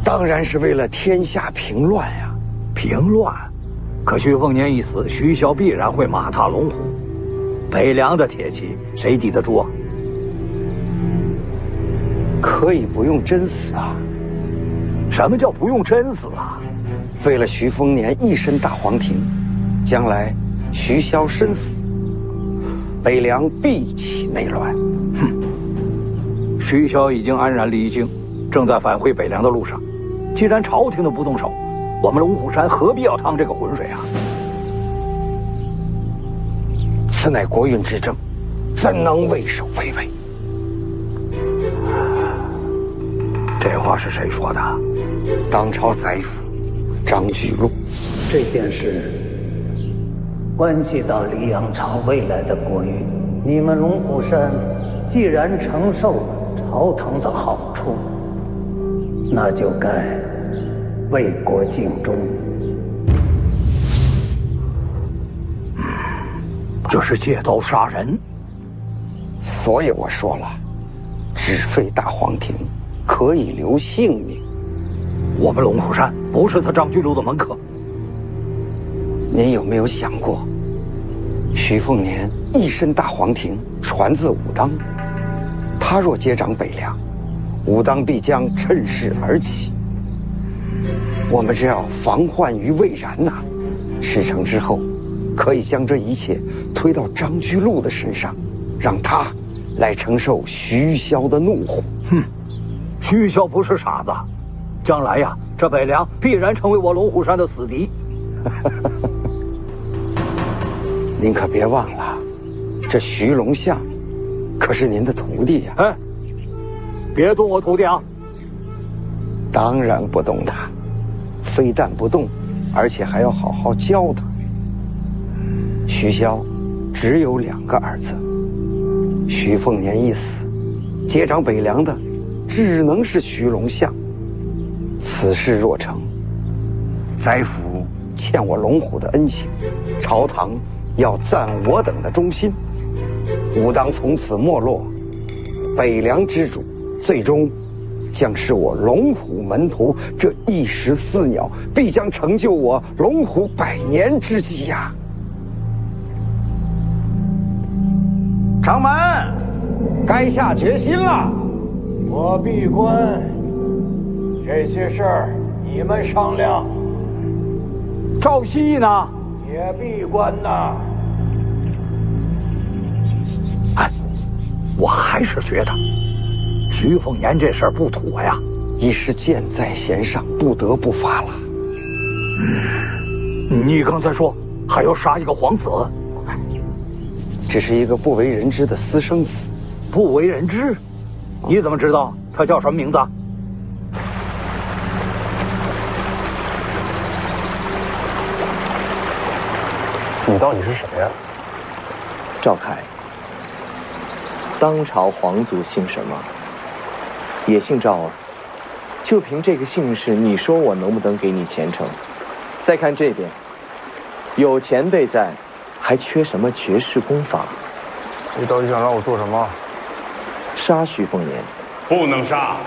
当然是为了天下平乱呀！
平乱？可徐凤年一死，徐骁必然会马踏龙虎，北凉的铁骑谁抵得住啊？
可以不用真死啊！
什么叫不用真死啊？
为了徐凤年一身大黄庭，将来徐骁身死，北凉必起内乱。
哼！徐骁已经安然离京，正在返回北凉的路上。既然朝廷都不动手，我们龙虎山何必要趟这个浑水啊？
此乃国运之政，怎能畏首畏尾？
这话是谁说的？
当朝宰辅张居禄。
这件事关系到黎阳朝未来的国运，你们龙虎山既然承受朝堂的好处，那就该为国尽忠。
这是借刀杀人。
所以我说了，只废大黄庭，可以留性命。
我们龙虎山不是他张居禄的门客。
您有没有想过，徐凤年一身大黄庭，传自武当，他若接掌北凉，武当必将趁势而起。我们只要防患于未然呐，事成之后，可以将这一切推到张居禄的身上，让他来承受徐骁的怒火。
哼，徐骁不是傻子，将来呀，这北凉必然成为我龙虎山的死敌。
您可别忘了，这徐龙象可是您的徒弟呀！
哎，别动我徒弟啊！
当然不动他，非但不动，而且还要好好教他。徐骁只有2个儿子，徐凤年一死，接掌北凉的只能是徐龙象。此事若成，宰辅欠我龙虎的恩情，朝堂要赞我等的忠心，武当从此没落，北凉之主最终将是我龙虎门徒，这一石4鸟，必将成就我龙虎100年之计呀！掌门，该下决心了。
我闭关，这些事儿你们商量。
赵熙呢？
也闭关呐。
哎，我还是觉得徐凤年这事儿不妥呀。
已是箭在弦上，不得不发了。
你刚才说还要杀一个皇子，
这是一个不为人知的私生子。
不为人知？你怎么知道他叫什么名字？
你到底是谁呀？
赵凯，当朝皇族姓什么？也姓赵啊。就凭这个姓氏，你说我能不能给你前程？再看这边，有前辈在，还缺什么绝世功法？
你到底想让我做什么？
杀徐凤年。
不能杀。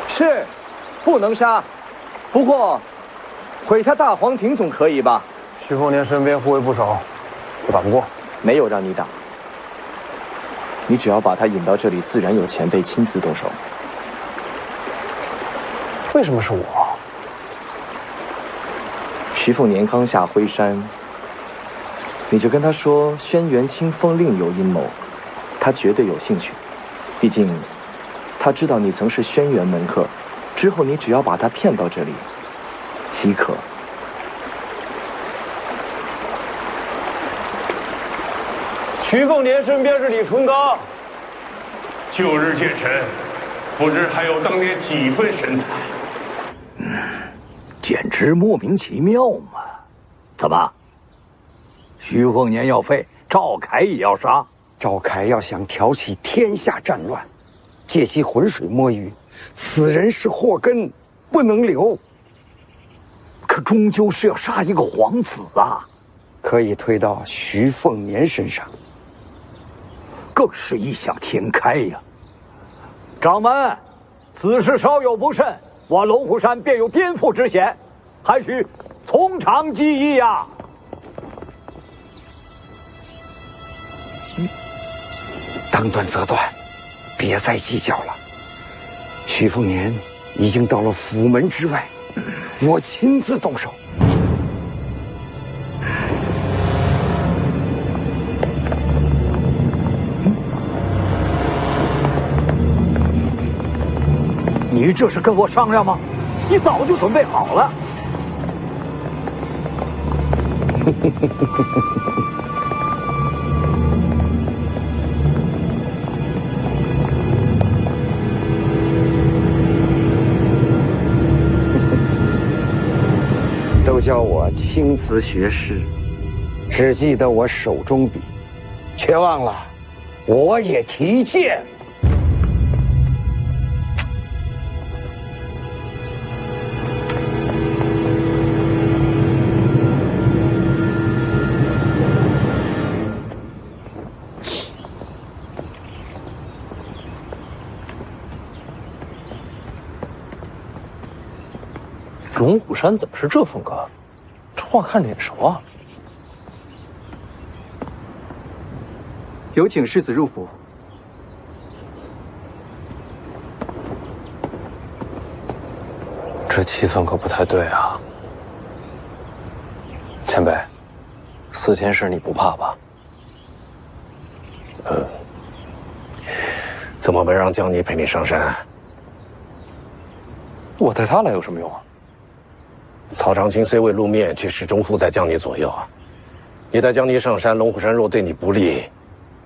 是，不能杀。不过，毁他大黄庭总可以吧？
徐凤年身边护卫不少，我打不过。
没有让你打，你只要把他引到这里，自然有前辈亲自动手。
为什么是我？
徐凤年刚下辉山，你就跟他说轩辕清风另有阴谋，他绝对有兴趣。毕竟，他知道你曾是轩辕门客，之后你只要把他骗到这里，即可。
徐凤年身边是李淳罡，旧日见神，不知还有当年几分神采。
简直莫名其妙嘛！怎么？徐凤年要废，赵凯也要杀？
赵凯要想挑起天下战乱，借其浑水摸鱼，此人是祸根，不能留。
可终究是要杀一个皇子啊！
可以推到徐凤年身上，
更是异想天开呀！掌门，此事稍有不慎，我龙虎山便有颠覆之险，还需从长计议呀！
当断则断，别再计较了。徐凤年已经到了府门之外，我亲自动手。
你这是跟我商量吗？你早就准备好了。
都叫我青瓷学士，只记得我手中笔，却忘了我也提剑。
龙虎山怎么是这风格？这话看脸熟啊！
有请世子入府。
这气氛可不太对啊！前辈，4天事你不怕吧？
怎么没让江泥陪你上山？
我带他来有什么用啊？
曹长青虽未露面，却始终附在江泥左右啊。你带江泥上山，龙虎山若对你不利，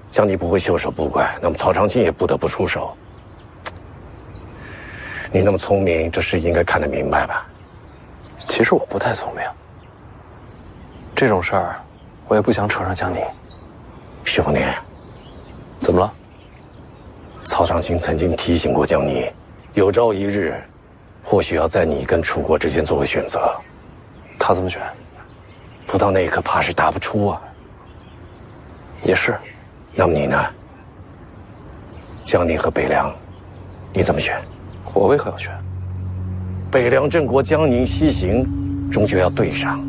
江泥不会袖手不管，那么曹长青也不得不出手。你那么聪明，这事应该看得明白吧？
其实我不太聪明，这种事儿我也不想扯上江泥。
徐凤年，
怎么了？
曹长青曾经提醒过江泥，有朝一日，或许要在你跟楚国之间做个选择。
他怎么选？
不到那一刻，怕是答不出啊。
也是。
那么你呢？江宁和北凉，你怎么选？
我为何要选？
北凉郑国江宁西行，终究要对上。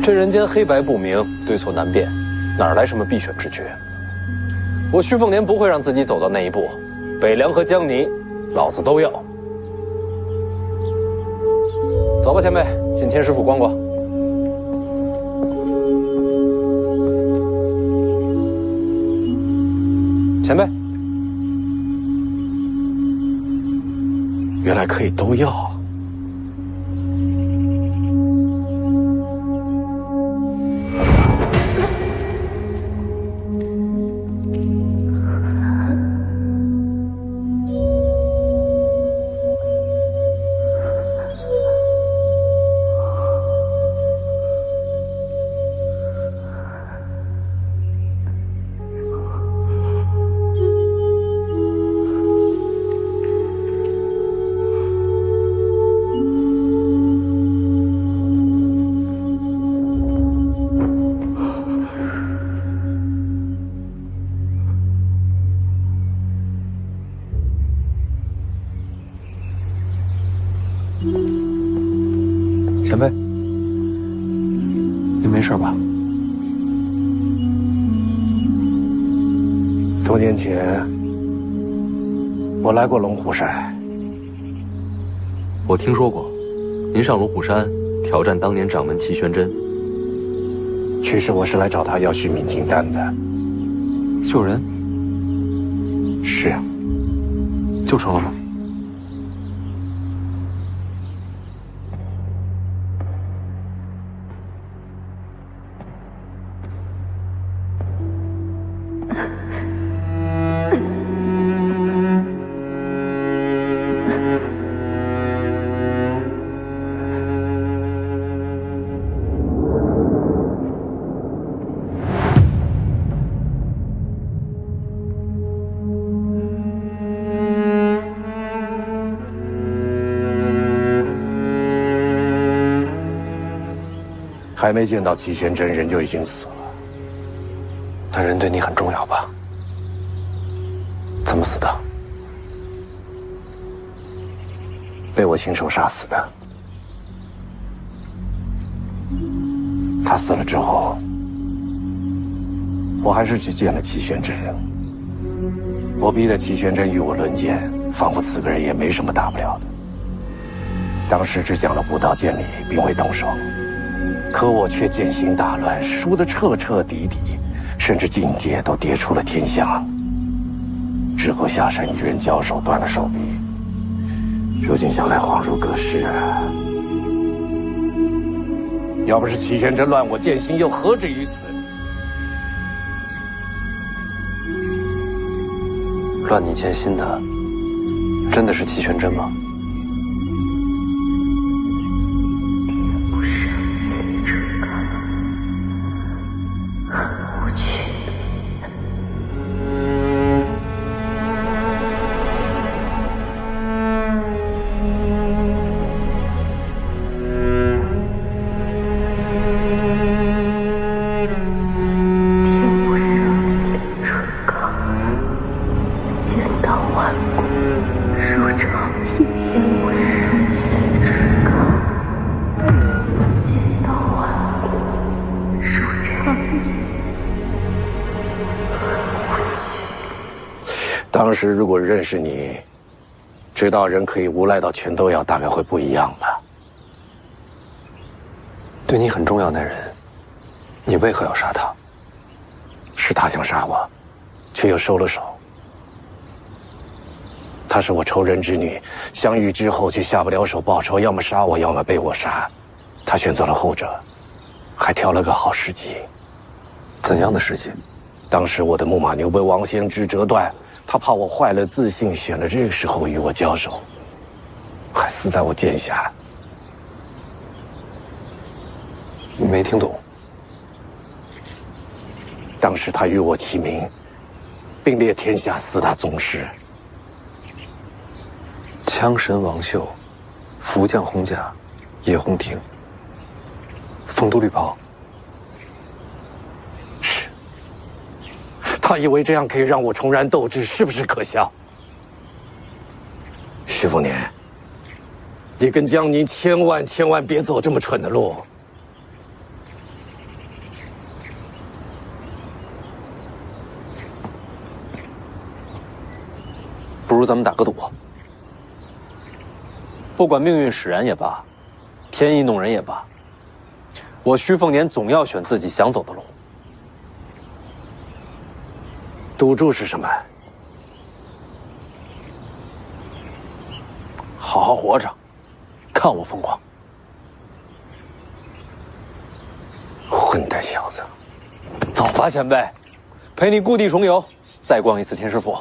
这人间黑白不明，对错难辨，哪来什么必选之决？我徐凤年不会让自己走到那一步。北凉和江泥，老子都要。走吧，前辈，进天师府逛逛。前辈，
原来可以都要。
前辈，你没事吧？
多年前，我来过龙虎山。
我听说过，您上龙虎山挑战当年掌门齐玄真。
其实我是来找他要续冥金丹的。
救人？
是。
救成了吗？
还没见到齐玄真，人就已经死了。
那人对你很重要吧？怎么死的？
被我亲手杀死的。他死了之后，我还是去见了齐玄真。我逼得齐玄真与我论剑，仿佛4个人也没什么大不了的。当时只讲了武道剑理，并未动手，可我却剑心大乱，输得彻彻底底，甚至境界都跌出了天下。之后下山与人交手，断了手臂。如今想来恍如隔世啊！要不是齐玄真乱我剑心，又何至于此？
乱你剑心的，真的是齐玄真吗？
当时如果认识你，知道人可以无赖到全都要，大概会不一样吧。
对你很重要的人，你为何要杀他？
是他想杀我，却又收了手。她是我仇人之女，相遇之后却下不了手报仇，要么杀我，要么被我杀。她选择了后者，还挑了个好时机。
怎样的时机？
当时我的木马牛被王仙芝折断，他怕我坏了自信，选了这个时候与我交手，还死在我剑下。
你没听懂。
当时他与我齐名，并列天下4大宗师。
枪神王秀，福将洪甲，叶洪庭，丰都绿袍。
是。他以为这样可以让我重燃斗志，是不是可笑？徐凤年，你跟江宁千万别走这么蠢的路。
不如咱们打个赌。不管命运使然也罢，天意弄人也罢，我徐凤年总要选自己想走的路。
赌注是什么？
好好活着，看我疯狂！
混蛋小子，
走吧，前辈，陪你故地重游，再逛一次天师府。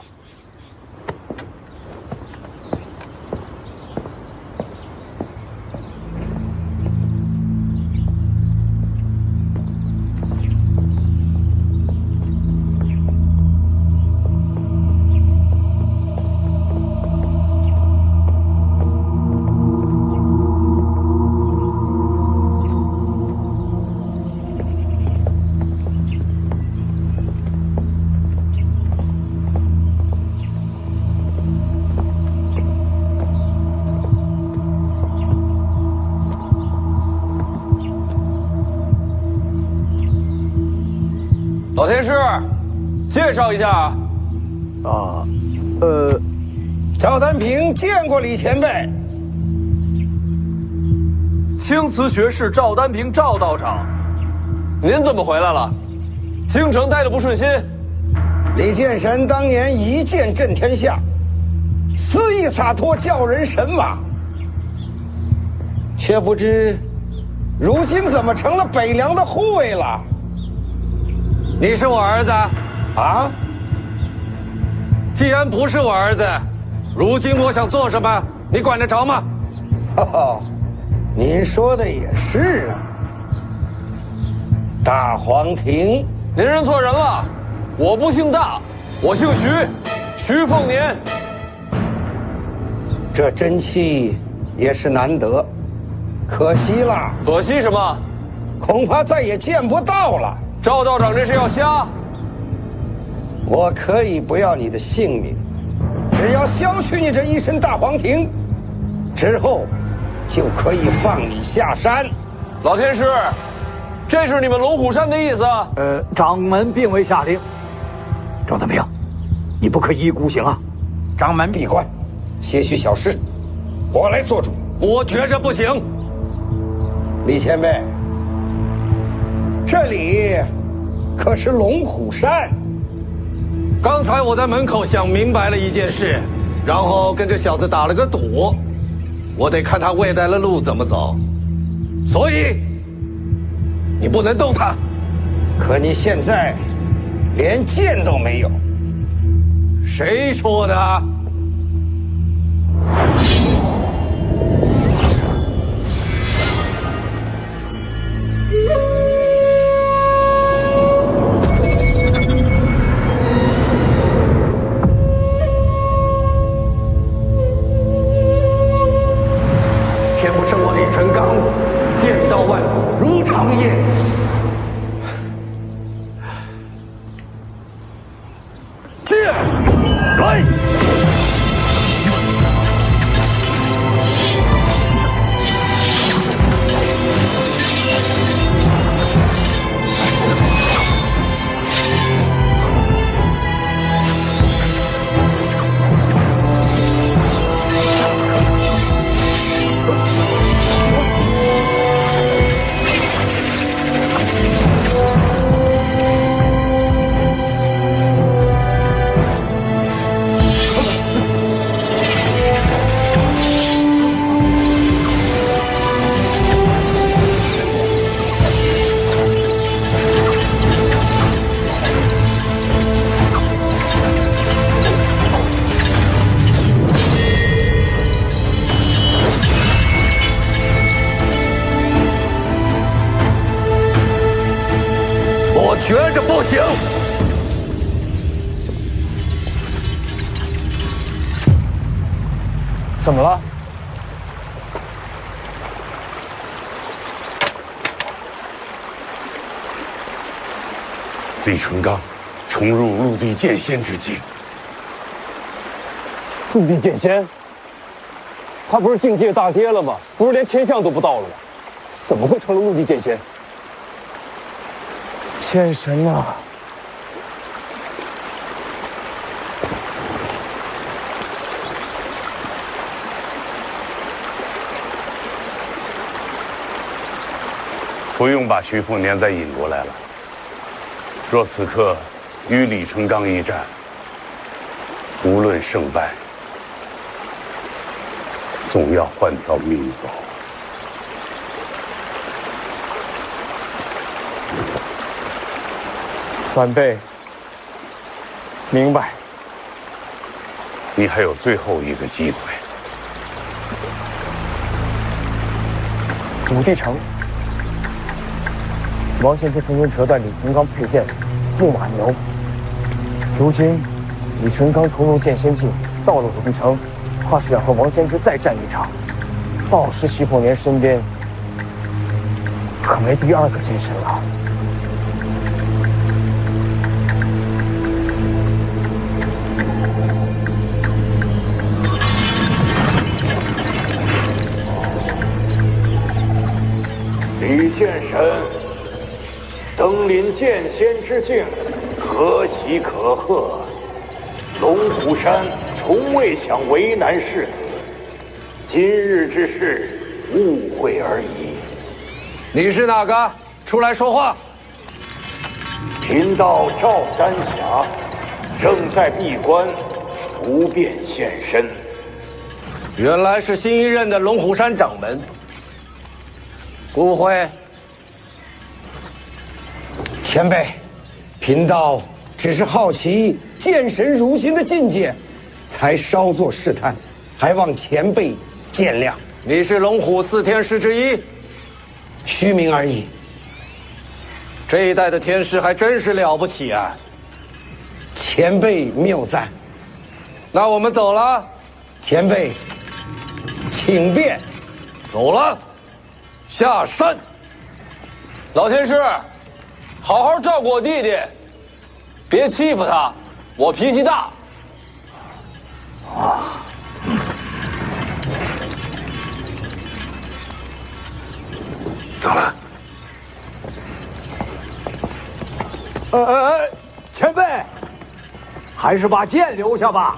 老天师，介绍一下。
赵丹平见过李前辈。
青瓷学士赵丹平赵道长，您怎么回来了？京城待得不顺心？
李剑神当年一剑震天下，肆意洒脱，叫人神往。却不知，如今怎么成了北凉的护卫了？
你是我儿子
啊？
既然不是我儿子，如今我想做什么，你管得着吗？
您说的也是啊。大黄庭，
您认错人了，我不姓大，我姓徐，徐凤年。
这真气也是难得，可惜了。
可惜什么？
恐怕再也见不到了。
赵道长这是要瞎？
我可以不要你的性命，只要削去你这一身大黄庭，之后就可以放你下山。
老天师，这是你们龙虎山的意思？
掌门并未下令。赵德明，你不可一意孤行啊！
掌门闭关，些许小事，我来做主。
我觉着不行。
李前辈，这里可是龙虎山。
刚才我在门口想明白了一件事，然后跟这小子打了个赌，我得看他未来的路怎么走，所以你不能动他。
可你现在连剑都没有。
谁说的？天不生我李成刚，剑道万古如长夜。剑来！觉着不行。
怎么了？
李成刚重入陆地剑仙之境。
陆地剑仙？他不是境界大跌了吗？不是连天象都不到了吗？怎么会成了陆地剑仙？仙神啊！
不用把徐凤年再引过来了。若此刻与李成刚一战，无论胜败，总要换条命走。
晚辈明白。
你还有最后一个机会。
武帝城，王献之曾经折断李成刚佩剑木马牛。如今李成刚重入剑仙境，到了武帝城，怕是要和王献之再战一场。到时徐凤年身边可没第二个剑神了。
李剑神登临剑仙之境，可喜可贺。龙虎山从未想为难世子，今日之事误会而已。
你是哪个？出来说话。
贫道赵丹霞正在闭关，不便现身。
原来是新一任的龙虎山掌门。误会。
前辈，贫道只是好奇剑神如今的境界，才稍作试探，还望前辈见谅。
你是龙虎4天师之一，
虚名而已。
这一代的天师还真是了不起啊！
前辈谬赞。
那我们走了。
前辈，请便。
走了。下山。
老天师，好好照顾我弟弟，别欺负他，我脾气大。
啊。
走了。
前辈，还是把剑留下吧。